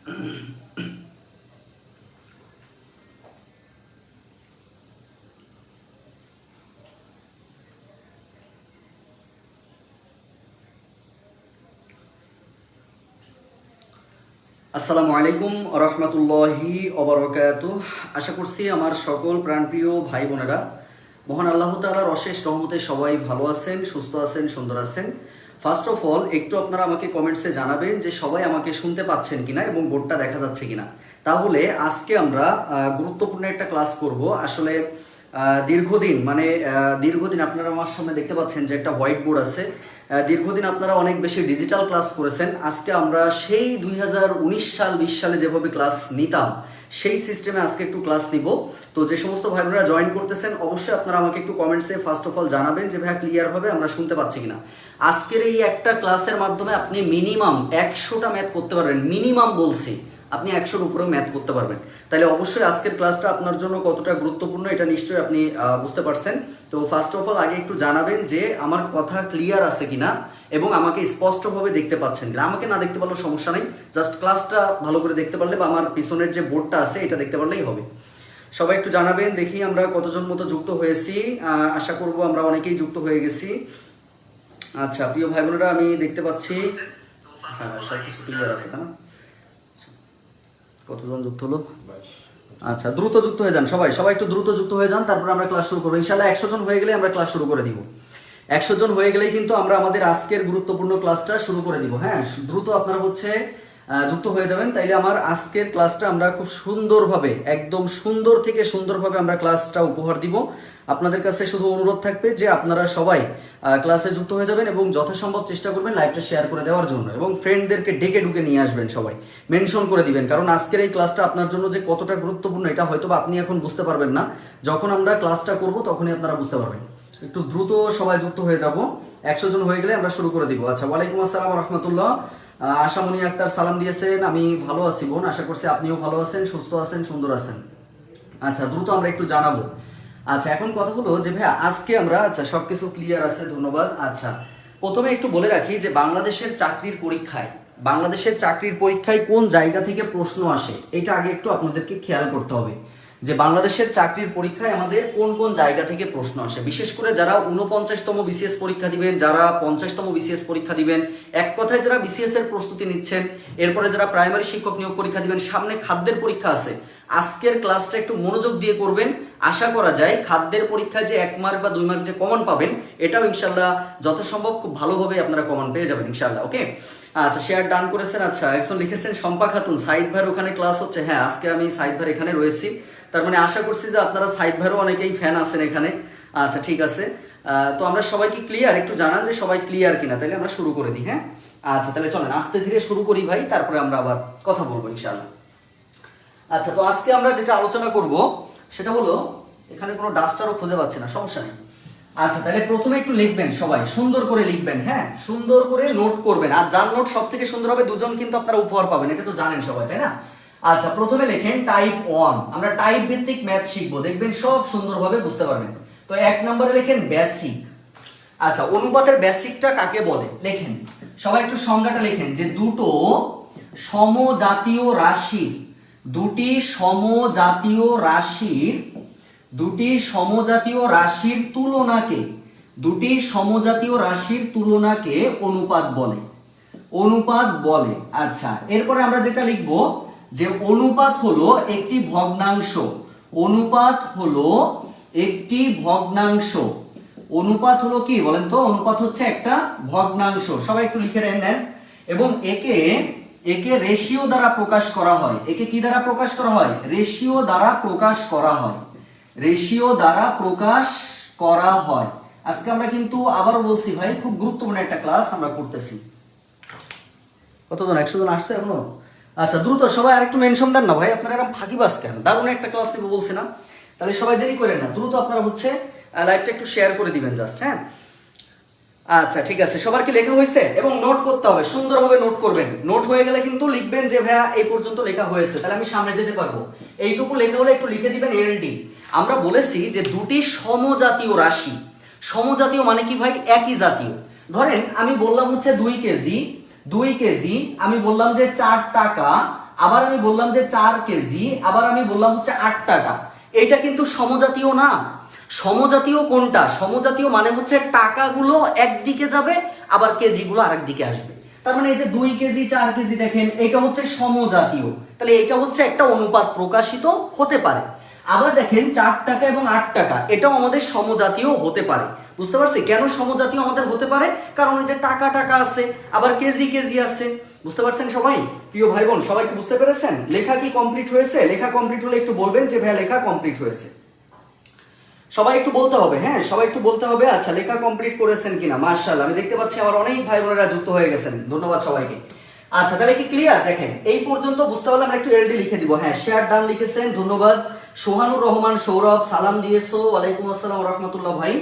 আসসালামু আলাইকুম রহমতুল্লাহি ওবারাকাতুহ। আশা করছি আমার সকল প্রাণপ্রিয় ভাই বোনেরা মহান আল্লাহ তাআলার অশেষ রহমতে সবাই ভালো আছেন, সুস্থ আছেন, সুন্দর আছেন। ফার্স্ট অফ অল একটু আপনারা আমাকে কমেন্টসে জানাবেন যে সবাই আমাকে শুনতে পাচ্ছেন কিনা এবং বোর্ডটা দেখা যাচ্ছে কিনা। তাহলে আজকে আমরা গুরুত্বপূর্ণ একটা ক্লাস করব। আসলে দীর্ঘদিন আপনারা আমার সামনে দেখতে পাচ্ছেন যে একটা হোয়াইট বোর্ড আছে। দীর্ঘদিন আপনারা অনেক বেশি ডিজিটাল ক্লাস করেছেন। আজকে আমরা সেই 2019 সাল 20 সালে যেভাবে ক্লাস নিতাম সেই সিস্টেমে আজকে একটু ক্লাস নিব। তো যে সমস্ত ভাই বোনেরা জয়েন করতেছেন অবশ্যই আপনারা আমাকে একটু কমেন্টসে ফার্স্ট অফ অল জানাবেন যে ভাইয়া ক্লিয়ারভাবে আমরা শুনতে পাচ্ছি কিনা। আজকের এই একটা ক্লাসের মাধ্যমে আপনি মিনিমাম 100টা ম্যাথ করতে পারবেন। মিনিমাম বলছি, আপনি 100-র উপরেও ম্যাথ করতে পারবেন। তাহলে অবশ্যই আজকের ক্লাসটা আপনার জন্য কতটা গুরুত্বপূর্ণ এটা নিশ্চয়ই আপনি বুঝতে পারছেন। তো ফার্স্ট অফ অল আগে একটু জানাবেন যে আমার কথা ক্লিয়ার আছে কিনা এবং আমাকে স্পষ্টভাবে দেখতে পাচ্ছেন কিনা। আমাকে না দেখতে পারলেও সমস্যা নেই, জাস্ট ক্লাসটা ভালো করে দেখতে পারলে বা আমার পিছনের যে বোর্ডটা আছে এটা দেখতে পারলেই হবে। সবাই একটু জানাবেন, দেখি আমরা কতজন মতো যুক্ত হয়েছি। আশা করব আমরা অনেকেই যুক্ত হয়ে গেছি। আচ্ছা প্রিয় ভাই বোনেরা, আমি দেখতে পাচ্ছি হ্যাঁ সব কিছু ক্লিয়ার আছে তাই না? কতজন যুক্ত হলো? আচ্ছা দ্রুত যুক্ত হয়ে যান সবাই, একটু দ্রুত যুক্ত হয়ে যান, তারপর আমরা ক্লাস শুরু করবো। ইনশাআল্লাহ 100 জন হয়ে গেলে আমরা ক্লাস শুরু করে দিব। 100 জন হয়ে গেলেই কিন্তু আমরা আমাদের আজকের গুরুত্বপূর্ণ ক্লাসটা শুরু করে দিব। হ্যাঁ দ্রুত আপনারা যুক্ত হয়ে যাবেন, তাইলে আমার আজকের ক্লাসটা আমরা খুব সুন্দরভাবে, একদম সুন্দর থেকে সুন্দরভাবে আমরা ক্লাসটা উপহার দিব। আপনাদের কাছে শুধু অনুরোধ থাকবে যে আপনারা সবাই ক্লাসে যুক্ত হয়ে যাবেন এবং যথাসম্ভব চেষ্টা করবেন লাইভটা শেয়ার করে দেওয়ার জন্য এবং ফ্রেন্ডদেরকে ডেকে ডুকে নিয়ে আসবেন, সবাই মেনশন করে দিবেন। কারণ আজকের এই ক্লাসটা আপনার জন্য যে কতটা গুরুত্বপূর্ণ এটা হয়তো আপনি এখন বুঝতে পারবেন না, যখন আমরা ক্লাসটা করব তখনই আপনারা বুঝতে পারবেন। একটু দ্রুত সবাই যুক্ত হয়ে যাব। 100 জন হয়ে গেলে আমরা শুরু করে দিব। আচ্ছা ওয়ালাইকুম আসসালাম রহমতুল্লাহ। আশামণি আক্তার সালাম দিয়েছেন, আমি ভালো আছি বোন, আশা করছি আপনিও ভালো আছেন, সুস্থ আছেন, সুন্দর আছেন। আচ্ছা দ্রুত আমরা একটু জানাবো। আচ্ছা এখন কথা হলো যে ভাইয়া আজকে আমরা, আচ্ছা সবকিছু ক্লিয়ার আছে, ধন্যবাদ। আচ্ছা প্রথমে একটু বলে রাখি যে বাংলাদেশের চাকরির পরীক্ষায় কোন জায়গা থেকে প্রশ্ন আসে এটা আগে একটু আপনাদেরকে খেয়াল করতে হবে যে বাংলাদেশের চাকরির পরীক্ষায় আমাদের কোন কোন জায়গা থেকে প্রশ্ন আসে। বিশেষ করে যারা 49তম বিসিএস পরীক্ষা দিবেন, যারা 50তম বিসিএস পরীক্ষা দিবেন, এক কথায় যারা বিসিএস এর প্রস্তুতি নিচ্ছেন, এরপরে যারা প্রাইমারি শিক্ষক নিয়োগ পরীক্ষা দিবেন, সামনে খাদ্যের পরীক্ষা আছে, আজকের ক্লাসটা একটু মনোযোগ দিয়ে করবেন। আশা করা যায় খাদ্যের পরীক্ষায় যে 1 মার্ক বা 2 মার্ক যে কমন পাবেন এটাও ইনশাল্লাহ যথাসম্ভব খুব ভালোভাবে আপনারা কমন পেয়ে যাবেন ইনশাল্লাহ। ওকে আচ্ছা শেয়ার ডান করেছেন। আচ্ছা একজন লিখেছেন শম্পা খাতুন, সাইদ ভাইয়ের ওখানে ক্লাস হচ্ছে। হ্যাঁ আজকে আমি সাইদ ভাইয়ের এখানে রয়েছি, তার মানে আশা করছি যে আপনারা সাইদ ভাইয়েরও অনেকেই ফ্যান আছেন এখানে। আচ্ছা ঠিক আছে, তো আমরা সবাই কি ক্লিয়ার? একটু জানান যে সবাই ক্লিয়ার কিনা, তাহলে আমরা শুরু করে দিই। হ্যাঁ আচ্ছা তাহলে চলেন আস্তে ধীরে শুরু করি ভাই, তারপরে আমরা আবার কথা বলবো ইনশাআল্লাহ। আচ্ছা তো আজকে আমরা যেটা আলোচনা করব সেটা হলো, এখানে কোনো ডাস্টারও খুঁজে পাচ্ছি না, সমস্যা নেই। আচ্ছা তাহলে প্রথমে একটু লিখবেন, সবাই সুন্দর করে লিখবেন, হ্যাঁ সুন্দর করে নোট করবেন। আর যার নোট সব থেকে সুন্দর হবে দুজন কিন্তু আপনারা উপহার পাবেন, এটা তো জানেন সবাই তাই না? আচ্ছা প্রথমে লেখেন টাইপ 1, আমরা টাইপ ভিত্তিক ম্যাথ শিখবো, দেখবেন সব সুন্দরভাবে বুঝতে পারবেন। তো 1 নম্বরে লেখেন বেসিক। আচ্ছা অনুপাতের বেসিকটা কাকে বলে লেখেন, সবাই একটু সংজ্ঞাটা লেখেন যে দুটো সমজাতীয় রাশির তুলনাকে অনুপাত বলে। আচ্ছা এরপরে আমরা যেটা লিখব যে অনুপাত হলো একটি ভগ্নাংশ। অনুপাত হলো কি বলেন তো? অনুপাত হচ্ছে একটা ভগ্নাংশ, সবাই একটু লিখে নেন। এবং একে রেশিও দ্বারা প্রকাশ করা হয়। একে কি দ্বারা প্রকাশ করা হয়? রেশিও দ্বারা প্রকাশ করা হয়। আজকে আমরা কিন্তু আবারও বলছি ভাই খুব গুরুত্বপূর্ণ একটা ক্লাস আমরা করতেছি। কতজন? 100 জন আসছে এখনো? আচ্ছা দ্রুত সবাই আরেকটু মেনশন দেন না ভাই, আপনারা এরকম ফাঁকিবাজ কেন? দারুণ একটা ক্লাস নিব বলছি না, তাহলে সবাই দেরি করেন না, দ্রুত আপনারা লাইভটা একটু শেয়ার করে দিবেন জাস্ট। হ্যাঁ আচ্ছা ঠিক আছে, সবার কি লেখা হয়েছে? এবং নোট করতে হবে, সুন্দরভাবে নোট করবেন। নোট হয়ে গেলে কিন্তু লিখবেন যে ভাইয়া এই পর্যন্ত লেখা হয়েছে, তাহলে আমি সামনে যেতে পারবো। এইটুকু লেখা হলে একটু লিখে দিবেন এলডি। আমরা বলেছি যে দুটি সমজাতীয় রাশি, সমজাতীয় মানে কি ভাই? একই জাতীয়। ধরেন আমি বললাম 2 কেজি, আমি বললাম যে 4 টাকা আবার আমি বললাম যে 4 কেজি, আবার আমি বললাম হচ্ছে 8 টাকা। এটা কিন্তু সমজাতীয় না। সমজাতীয় কোনটা? সমজাতীয় মানে হচ্ছে টাকাগুলো একদিকে যাবে, আবার কেজিগুলো আরেক দিকে আসবে। তার মানে এই যে 2 কেজি 4 কেজি দেখেন, এটা হচ্ছে সমজাতীয়, তাহলে এটা হচ্ছে একটা অনুপাত প্রকাশিত হতে পারে। আবার দেখেন 4 টাকা এবং 8 টাকা, এটাও আমাদের সমজাতীয় হতে পারে। বুঝতে পারছি কেন সমজাতীয় আমাদের হতে পারে? কারণ এই যে টাকা টাকা আছে, আবার কেজি কেজি আছে। বুঝতে পারছেন সবাই? প্রিয় ভাই বোন, সবাই বুঝতে পেরেছেন? লেখা কি কমপ্লিট হয়েছে? লেখা কমপ্লিট হলে একটু বলবেন যে ভাইয়া লেখা কমপ্লিট হয়েছে। সবাই একটু বলতে হবে, হ্যাঁ সবাই একটু বলতে হবে। আচ্ছা, লেখা কমপ্লিট করেছেন কিনা? মাশাআল্লাহ, আমি দেখতে পাচ্ছি আমার অনেক ভাই বোনেরা যুক্ত হয়ে গেছেন, ধন্যবাদ সবাইকে। আচ্ছা, তাহলে কি ক্লিয়ার? দেখেন এই পর্যন্ত বুঝতে পারলে আমরা একটু এলডি লিখে দিব। হ্যাঁ, শেয়ার ডান লিখেছেন, ধন্যবাদ। সোহানুর রহমান সৌরভ সালাম দিয়েছো, ওয়ালাইকুম আসসালাম রাহমাতুল্লাহ ভাই।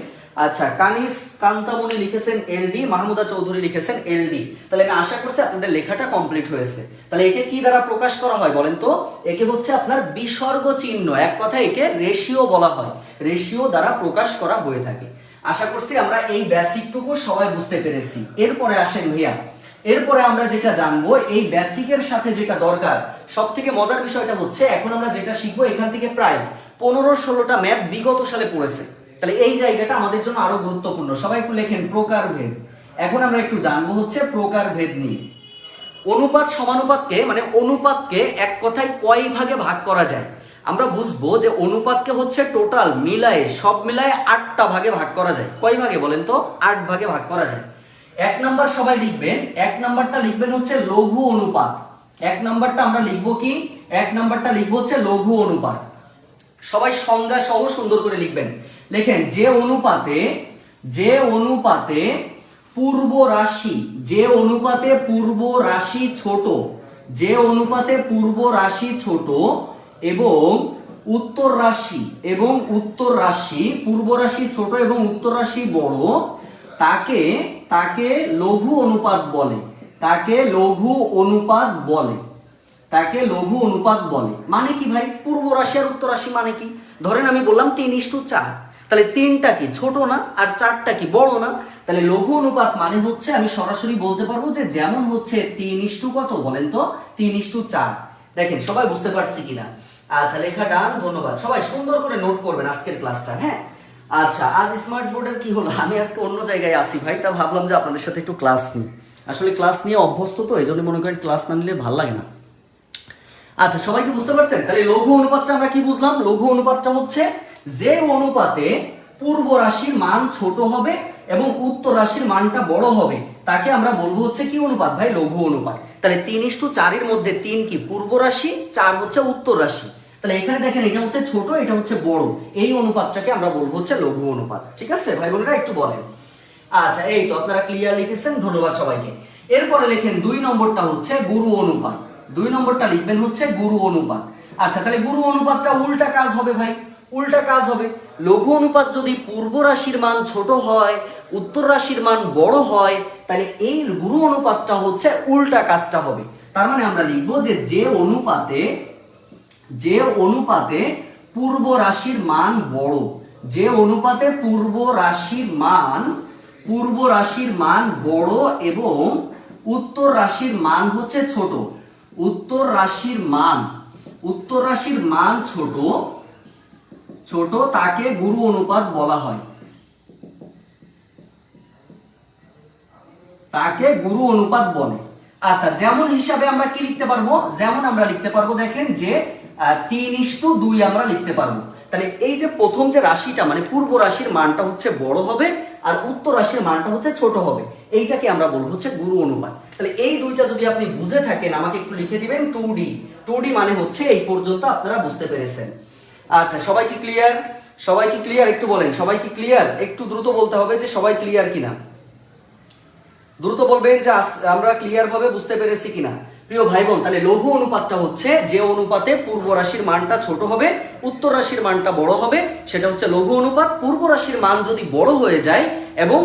আচ্ছা, কানিস কান্তামণি লিখেছেন এলডি, মাহমুদা চৌধুরী লিখেছেন এলডি। তাহলে আমি আশা করছি আপনাদের লেখাটা কমপ্লিট হয়েছে। তাহলে একে কি দ্বারা প্রকাশ করা হয় বলেন তো? একে হচ্ছে আপনার বিসর্গ চিহ্ন, এক কথা একে রেশিও বলা হয়, রেশিও দ্বারা প্রকাশ করা হয়ে থাকে। আশা করছি আমরা এই বেসিকটুকু সবাই বুঝতে পেরেছি। এরপরে আসেন ভাইয়া, এরপরে আমরা যেটা জানবো এই বেসিকের সাথে যেটা দরকার, সব থেকে মজার বিষয়টা হচ্ছে এখন আমরা যেটা শিখবো এখান থেকে প্রায় 15-16টা ম্যাথ বিগত সালে পড়েছে। তাহলে এই জায়গাটা আমাদের জন্য আরো গুরুত্বপূর্ণ। সবাই একটু লেখেন প্রকারভেদ। এখন আমরা একটু জানবো হচ্ছে প্রকারভেদ নিয়ে। অনুপাত সমানুপাতকে মানে অনুপাতকে এক কথায় কয় ভাগে ভাগ করা যায়? আমরা বুঝবো যে অনুপাতকে হচ্ছে টোটাল মিলায়ে সব মিলায়ে 8টা ভাগে ভাগ করা যায়। কয় ভাগে বলেন তো? 8 ভাগে ভাগ করা যায়। এক নাম্বার সবাই লিখবেন, এক নাম্বারটা লিখবেন হচ্ছে লঘু অনুপাত। এক নাম্বারটা আমরা লিখবো কি? এক নাম্বারটা লিখবো হচ্ছে লঘু অনুপাত। সবাই সংজ্ঞা সহ সুন্দর করে লিখবেন। লেখেন যে অনুপাতে পূর্ব রাশি, যে অনুপাতে পূর্ব রাশি ছোট, যে অনুপাতে পূর্ব রাশি ছোট এবং উত্তর রাশি পূর্ব রাশি ছোট এবং উত্তর রাশি বড়, তাকে লঘু অনুপাত বলে। তাকে লঘু অনুপাত বলে। তাকে লঘু অনুপাত বলে। মানে কি ভাই? পূর্ব রাশি আর উত্তর রাশি মানে কি? ধরেন আমি বললাম 3:4, তাহলে 3টা কি ছোট না আর 4টা কি বড় না? তাহলে লঘু অনুপাত মানে হচ্ছে আমি সরাসরি বলতে পারবো যে যেমন হচ্ছে 3 কত বলেন তো? 3:4। দেখেন সবাই বুঝতে পারছি কিনা? আচ্ছা, লেখা ডান, ধন্যবাদ। সবাই সুন্দর করে নোট করবেন আজকের ক্লাসটা। হ্যাঁ, আচ্ছা, আজ স্মার্ট বোর্ডের কি হলো? আমি আজকে অন্য জায়গায় আসি ভাই, তা ভাবলাম যে আপনাদের সাথে একটু ক্লাস নিই। আসলে ক্লাস নিয়ে অভ্যস্ত তো, এই জন্য মনে করেন ক্লাস না নিলে ভালো লাগে না। আচ্ছা, সবাই কি বুঝতে পারছেন? তাহলে লঘু অনুপাতটা আমরা কি বুঝলাম? লঘু অনুপাতটা হচ্ছে যে অনুপাতে পূর্ব রাশির মান ছোট হবে এবং উত্তর রাশির মানটা বড় হবে, তাকে আমরা বলবো হচ্ছে কি অনুপাত ভাই? লঘু অনুপাত। তাহলে 3:4 এর মধ্যে 3 কি পূর্ব রাশি, 4 হচ্ছে উত্তর রাশি। তাহলে এখানে দেখেন এটা হচ্ছে ছোট, এটা হচ্ছে বড়, এই অনুপাতটাকে আমরা বলবো হচ্ছে লঘু অনুপাত। ঠিক আছে ভাই বোনেরা, একটু বলেন। আচ্ছা, এই তো আপনারা ক্লিয়ার লিখেছেন, ধন্যবাদ সবাইকে। এরপরে লেখেন 2 নম্বরটা হচ্ছে গুরু অনুপাত। 2 নম্বরটা লিখবেন হচ্ছে গুরু অনুপাত। আচ্ছা, তাহলে গুরু অনুপাতটা উল্টা কাজ হবে ভাই, উল্টা কাজ হবে। লঘু অনুপাত যদি পূর্ব রাশির মান ছোট হয়, উত্তর রাশির মান বড় হয়, তাহলে এই গুরু অনুপাতটা হচ্ছে উল্টা কাজটা হবে। তার মানে আমরা লিখবো যে যে অনুপাতে পূর্ব রাশির মান বড়, যে অনুপাতে পূর্ব রাশির মান বড় এবং উত্তর রাশির মান হচ্ছে ছোট, উত্তর রাশির মান ছোট, তাকে গুরু অনুপাত বলা হয়। তাকে গুরু অনুপাত বলে। আচ্ছা, যেমন হিসাবে আমরা কি লিখতে পারবো? যেমন আমরা লিখতে পারবো দেখেন যে 3:2 আমরা লিখতে পারবো। তাহলে এই যে প্রথম যে রাশিটা মানে পূর্ব রাশির মানটা হচ্ছে বড় হবে আর উত্তর রাশির মানটা হচ্ছে ছোট হবে, এইটাকে আমরা বলবো হচ্ছে গুরু অনুপাত। তাহলে এই দুইটা যদি আপনি বুঝে থাকেন আমাকে একটু লিখে দিবেন 2D। 2D মানে হচ্ছে এই পর্যন্ত আপনারা বুঝতে পেরেছেন। আচ্ছা, সবাই কি ক্লিয়ার? সবাই কি ক্লিয়ার? একটু বলেন সবাই কি ক্লিয়ার? একটু দ্রুত বলতে হবে যে সবাই ক্লিয়ার কিনা। দ্রুত বলবেন যে আমরা ক্লিয়ার ভাবে বুঝতে পেরেছি কিনা। প্রিয় ভাই বোন, তাহলে লঘু অনুপাতটা হচ্ছে যে অনুপাতে পূর্ব রাশির মানটা ছোট হবে, উত্তর রাশির মানটা বড় হবে, সেটা হচ্ছে লঘু অনুপাত। পূর্ব রাশির মান যদি বড় হয়ে যায় এবং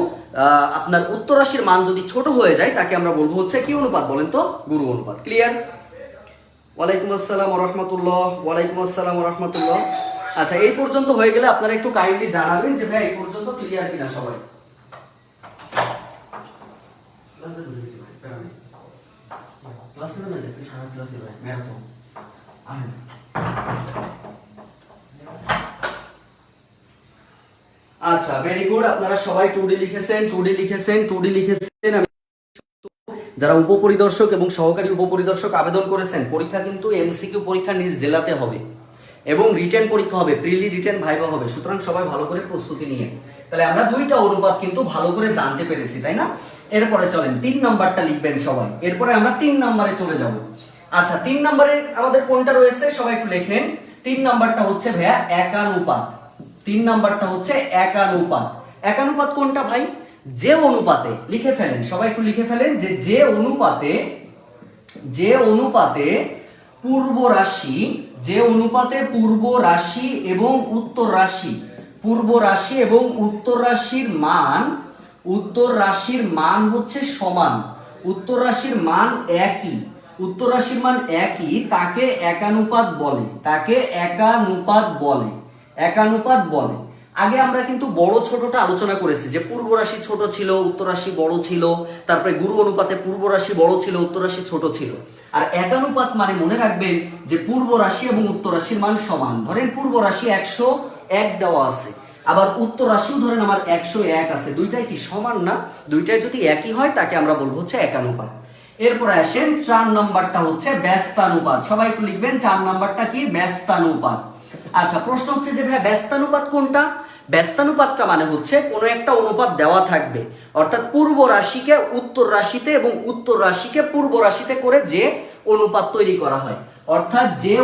আপনার উত্তর রাশির মান যদি ছোট হয়ে যায়, তাকে আমরা বলবো হচ্ছে কি অনুপাত বলেন তো? গুরু অনুপাত। ক্লিয়ার? ওয়ালাইকুম আসসালাম রাহমাতুল্লাহ, ওয়ালাইকুম আসসালাম রাহমাতুল্লাহ। আচ্ছা, এই পর্যন্ত হয়ে গেলে আপনারা একটু কাইন্ডলি জানাবেন যে ভাই এই পর্যন্ত ক্লিয়ার কিনা সবাই। ক্লাস নেবেন না গেছে সারা ক্লাসে ভাই ম্যারাথন আর আচ্ছা ভেরি গুড, আপনারা সবাই 2D লিখেছেন 2D লিখেছেন। যারা উপপরিদর্শক এবং সহকারী উপপরিদর্শক আবেদন করেছেন, পরীক্ষা কিন্তু এমসিকিউ পরীক্ষা নিজ জেলাতে হবে এবং রিটেন পরীক্ষা হবে, প্রিলি রিটেন ভাইভা হবে। সুতরাং সবাই ভালো করে প্রস্তুতি নিয়ে, তাহলে আমরা দুইটা অনুপাত কিন্তু ভালো করে জানতে পেরেছি, তাই না? এরপরে চলেন 3 নাম্বারটা লিখবেন সবাই, এরপরে আমরা 3 নাম্বারে চলে যাব। আচ্ছা 3 নাম্বারে আমাদের কোনটা রয়েছে সবাই একটু লেখেন। 3 নাম্বারটা হচ্ছে ভাইয়া একানুপাত। 3 নাম্বারটা হচ্ছে একানুপাত। একানুপাত কোনটা ভাই? যে অনুপাতে, লিখে ফেলেন সবাই একটু লিখে ফেলেন, যে অনুপাতে পূর্ব রাশি, যে অনুপাতে পূর্ব রাশি এবং উত্তর রাশি, পূর্ব রাশি এবং উত্তর রাশির মান হচ্ছে সমান, উত্তর রাশির মান একই, উত্তর রাশির মান একই, তাকে একানুপাত বলে, তাকে একানুপাত বলে, একানুপাত বলে। আগে আমরা কিন্তু বড় ছোটটা আলোচনা করেছি, যে পূর্ব রাশি ছোট ছিল উত্তর রাশি বড় ছিল, তারপরে গুরু অনুপাতে পূর্ব রাশি বড় ছিল উত্তর রাশি ছোট ছিল। আর একানুপাত মানে মনে রাখবেন যে পূর্ব রাশি এবং উত্তর রাশির মান সমান। ধরেন পূর্ব রাশি 101 দেওয়া আছে, আবার উত্তর রাশিও ধরেন আমার 101 আছে, দুইটাই কি সমান না? দুইটাই যদি একই হয় তাকে আমরা বলবো হচ্ছে একানুপাত। এরপরে আসেন 4 নাম্বারটা হচ্ছে ব্যস্তানুপাত। সবাই একটু লিখবেন 4 নাম্বারটা কি? ব্যস্তানুপাত। আচ্ছা প্রশ্ন হচ্ছে যে ভাই ব্যস্তানুপাত কোনটা? ব্যস্তানুপাতটা মানে হচ্ছে কোনো একটা অনুপাত দেওয়া থাকবে, অর্থাৎ পূর্ব রাশিকে উত্তর রাশিতে এবং উত্তর রাশিকে পূর্ব রাশিতে করে যে অনুপাত তৈরি করা হয়, অর্থাৎ যে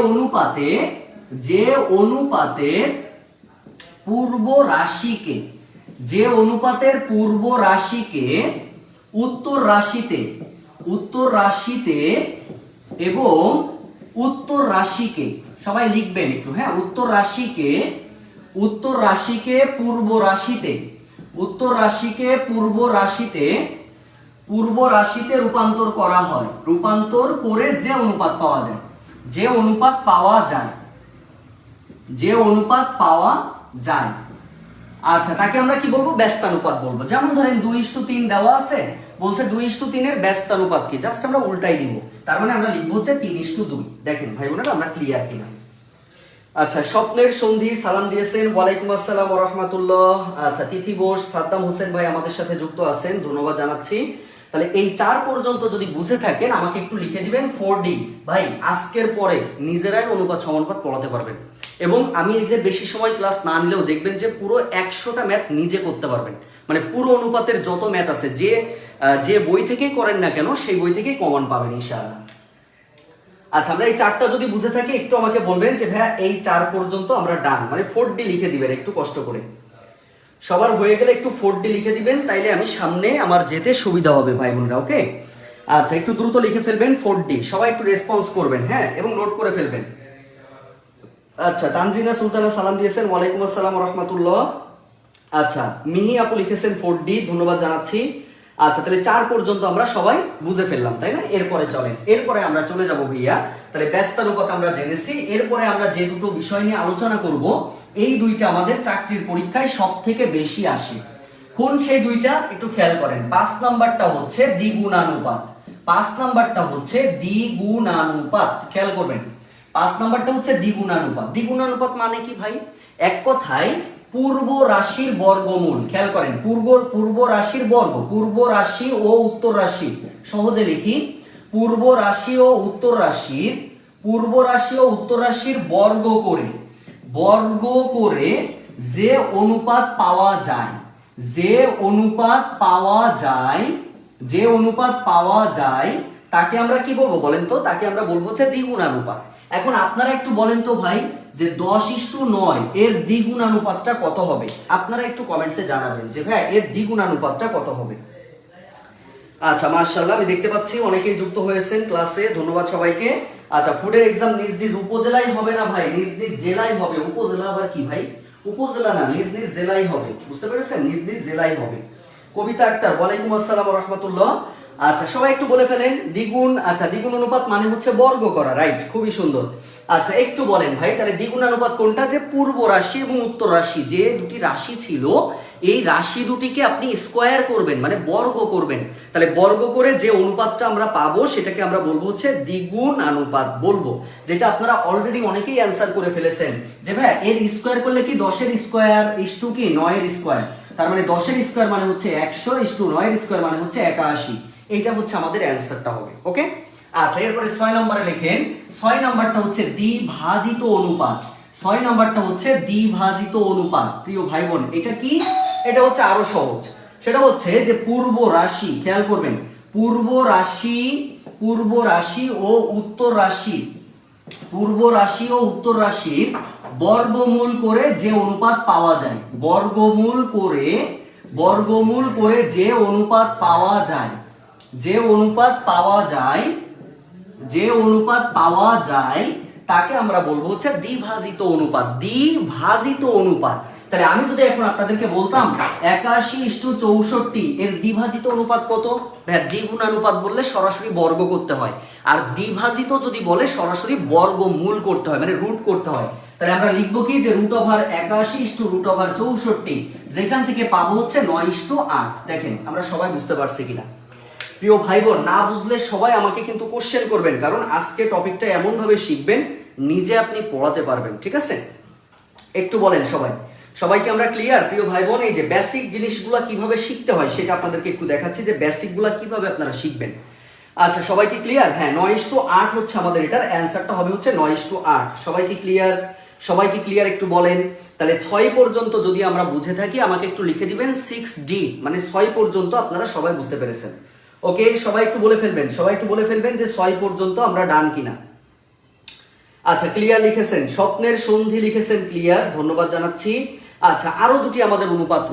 অনুপাতের পূর্ব রাশিকে, যে অনুপাতের পূর্ব রাশিকে উত্তর রাশিতে এবং উত্তর রাশিকে, সবাই লিখবেন একটু, হ্যাঁ, উত্তর রাশিকে পূর্ব রাশিতে, উত্তর রাশিকে পূর্ব রাশিতে রূপান্তর করা হয়, রূপান্তর করে যে অনুপাত পাওয়া যায়, যে অনুপাত পাওয়া যায়, আচ্ছা তাকে আমরা কি বলবো? ব্যস্তানুপাত বলবো। যেমন ধরেন 2:3 দেওয়া আছে, বলছে 2:3 এর ব্যস্তানুপাত কি? জাস্ট আমরা উল্টাই দিব, তার মানে আমরা লিখবো হচ্ছে 3:2। দেখেন ভাই বোনেরা আমরা ক্লিয়ার কিনা। আচ্ছা স্বপ্নের সন্ধি সালাম দিয়েছেন, ওয়ালাইকুম আসসালাম ওয়া রাহমাতুল্লাহ। আচ্ছা তিথি বোস, সাদ্দাম হোসেন ভাই আমাদের সাথে যুক্ত আছেন, ধন্যবাদ জানাচ্ছি। তাহলে এই 4 পর্যন্ত যদি বুঝে থাকেন আমাকে একটু লিখে দিবেন 4D। ভাই আজকের পরে নিজেরাই অনুপাত সমানুপাত পড়াতে পারবেন, এবং আমি এই যে বেশি সময় ক্লাস না নিলেও দেখবেন যে পুরো 100টা ম্যাথ নিজে করতে পারবেন। মানে পুরো অনুপাতের যত ম্যাথ আছে যে বই থেকেই করেন না কেন সেই বই থেকেই কমন পাবেন ইনশাআল্লাহ। আচ্ছা আমরা এই 4টা যদি বুঝে থাকি একটু আমাকে বলবেন যে ভাইয়া এই 4 পর্যন্ত আমরা ডান, মানে 4D লিখে দিবেন একটু কষ্ট করে। সবার হয়ে গেলে একটু 4D লিখে দিবেন, তাইলে আমি সামনে আমার যেতে সুবিধা হবে ভাই বোনেরা। ওকে আচ্ছা একটু দ্রুত লিখে ফেলবেন 4D, সবাই একটু রেসপন্স করবেন, হ্যাঁ, এবং নোট করে ফেলবেন। আচ্ছা তানজিনা সুলতানা সালাম দিয়েছেন, ওয়ালাইকুম আসসালাম ওয়া রাহমাতুল্লাহ। আচ্ছা মিহি আপু লিখেছেন 4D, ধন্যবাদ জানাচ্ছি। আচ্ছা তাহলে 4 পর্যন্ত আমরা সবাই বুঝে ফেললাম, তাই না? এরপরে চলেন, এরপরে আমরা চলে যাব ভাইয়া। তাহলে ব্যস্তানুপাত আমরা জেনেছি, এরপরে আমরা যে দুটো বিষয় নিয়ে আলোচনা করব, এই দুইটা আমাদের চাকরির পরীক্ষায় সবথেকে বেশি আসে। কোন সেই দুইটা একটু খেয়াল করেন। 5 নাম্বারটা হচ্ছে দ্বিগুণানুপাত, 5 নাম্বারটা হচ্ছে দ্বিগুণানুপাত, খেয়াল করবেন। 5 নাম্বারটা হচ্ছে দ্বিগুণানুপাত। দ্বিগুণানুপাত মানে কি ভাই? এক কথায় পূর্ব রাশির বর্গমূল, খেয়াল করেন, পূর্ব রাশির বর্গ, পূর্ব রাশি ও উত্তর রাশি, সহজে লিখি, পূর্ব রাশি ও উত্তর রাশির বর্গ করে যে অনুপাত পাওয়া যায় তাকে আমরা কি বলবো বলেন তো? তাকে আমরা বলবো হচ্ছে দ্বিগুণানুপাত। এখন আপনারা একটু বলেন তো ভাই যে 10:9 এর দ্বিগুণানুপাতটা কত হবে? আপনারা একটু কমেন্টসে জানাবেন যে ভাই এর দ্বিগুণানুপাতটা কত হবে। আচ্ছা মাশাআল্লাহ, আমি দেখতে পাচ্ছি অনেকেই যুক্ত হয়েছেন ক্লাসে, ধন্যবাদ সবাইকে। আচ্ছা ফুডের এক্সাম নিজ নিজ উপজেলায় হবে না ভাই, নিজ নিজ জেলায় হবে। উপজেলা আবার কি ভাই? উপজেলা না, নিজ নিজ জেলায় হবে, বুঝতে পেরেছেন? নিজ নিজ জেলায় হবে। কবিতা আক্তার, ওয়ালাইকুম আসসালাম ওয়া রাহমাতুল্লাহ। আচ্ছা সবাই একটু বলে ফেলেন দ্বিগুণ। আচ্ছা দ্বিগুণ অনুপাত মানে হচ্ছে বর্গ করা, রাইট, খুবই সুন্দর। আচ্ছা একটু বলেন ভাই তাহলে দ্বিগুণানুপাত কোনটা? যে পূর্ব রাশি এবং উত্তর রাশি, যে দুটি রাশি ছিল এই রাশি দুটিকে আপনি স্কোয়ার করবেন, মানে বর্গ করবেন। তাহলে বর্গ করে যে অনুপাতটা আমরা পাবো সেটাকে আমরা বলবো হচ্ছে দ্বিগুণ অনুপাত বলবো, যেটা আপনারা অলরেডি অনেকেই অ্যান্সার করে ফেলেছেন যে ভাই এর স্কোয়ার করলে কি 10-এর স্কোয়ার ইস্টু কি 9-এর স্কোয়ার, তার মানে 10-এর স্কোয়ার মানে হচ্ছে 100 ইস্টু 9-এর স্কোয়ার মানে হচ্ছে 81। এইটা হচ্ছে আমাদের অ্যান্সারটা হবে। ওকে, আচ্ছা এরপরে 6 নম্বরে লেখেন, 6 নাম্বারটা হচ্ছে দ্বিভাজিত অনুপাত। 6 নাম্বারটা হচ্ছে দ্বিভাজিত অনুপাত। প্রিয় ভাই বোন, এটা কি? এটা হচ্ছে আরো সহজ। সেটা হচ্ছে যে পূর্ব রাশি, খেয়াল করবেন, পূর্ব রাশি ও উত্তর রাশি, পূর্ব রাশি ও উত্তর রাশির বর্গমূল করে যে অনুপাত পাওয়া যায়, বর্গমূল করে যে অনুপাত পাওয়া যায়, যে অনুপাত পাওয়া যায় তাকে আমরা বলবো হচ্ছে দ্বিভাজিত অনুপাত। দ্বিভাজিত অনুপাত। তাহলে আমি যদি এখন আপনাদেরকে বলতাম 81:64 এর দ্বিভাজিত অনুপাত কত? দ্বিগুণ অনুপাত বললে সরাসরি বর্গ করতে হয়, আর দ্বিভাজিত যদি বলে সরাসরি বর্গমূল করতে হয়, মানে রুট করতে হয়। তাহলে আমরা লিখবো কি যে √81/√64, যেখান থেকে পাবো হচ্ছে 9:8। দেখেন আমরা সবাই বুঝতে পারছি কিনা? প্রিয় ভাই বোন, না বুঝলে সবাই আমাকে কিন্তু কোশ্চেন করবেন, কারণ আজকে টপিকটা এমন ভাবে শিখবেন নিজে আপনি পড়াতে পারবেন। ঠিক আছে, একটু বলেন সবাইকে আমরা ক্লিয়ার? প্রিয় ভাই বোন, এই যে বেসিক জিনিসগুলো কিভাবে শিখতে হয় সেটা আপনাদেরকে একটু দেখাচ্ছি, যে বেসিকগুলো কিভাবে আপনারা শিখবেন। আচ্ছা সবাই কি ক্লিয়ার? হ্যাঁ, 9:8 হচ্ছে আমাদের এটার অ্যান্সারটা হবে হচ্ছে 9:8। সবাই কি ক্লিয়ার একটু বলেন। তাহলে 6 পর্যন্ত যদি আমরা বুঝে থাকি আমাকে একটু লিখে দিবেন 6D, মানে 6 পর্যন্ত আপনারা সবাই বুঝতে পেরেছেন। ওকে, সবাই একটু বলে ফেলবেন যে 6 পর্যন্ত আমরা ডান কিনা। আচ্ছা ক্লিয়ার লিখেছেন, স্বপ্নের সন্ধি লিখেছেন ক্লিয়ার, ধন্যবাদ জানাচ্ছি। আচ্ছা আরো দুটি আমাদের অনুপাত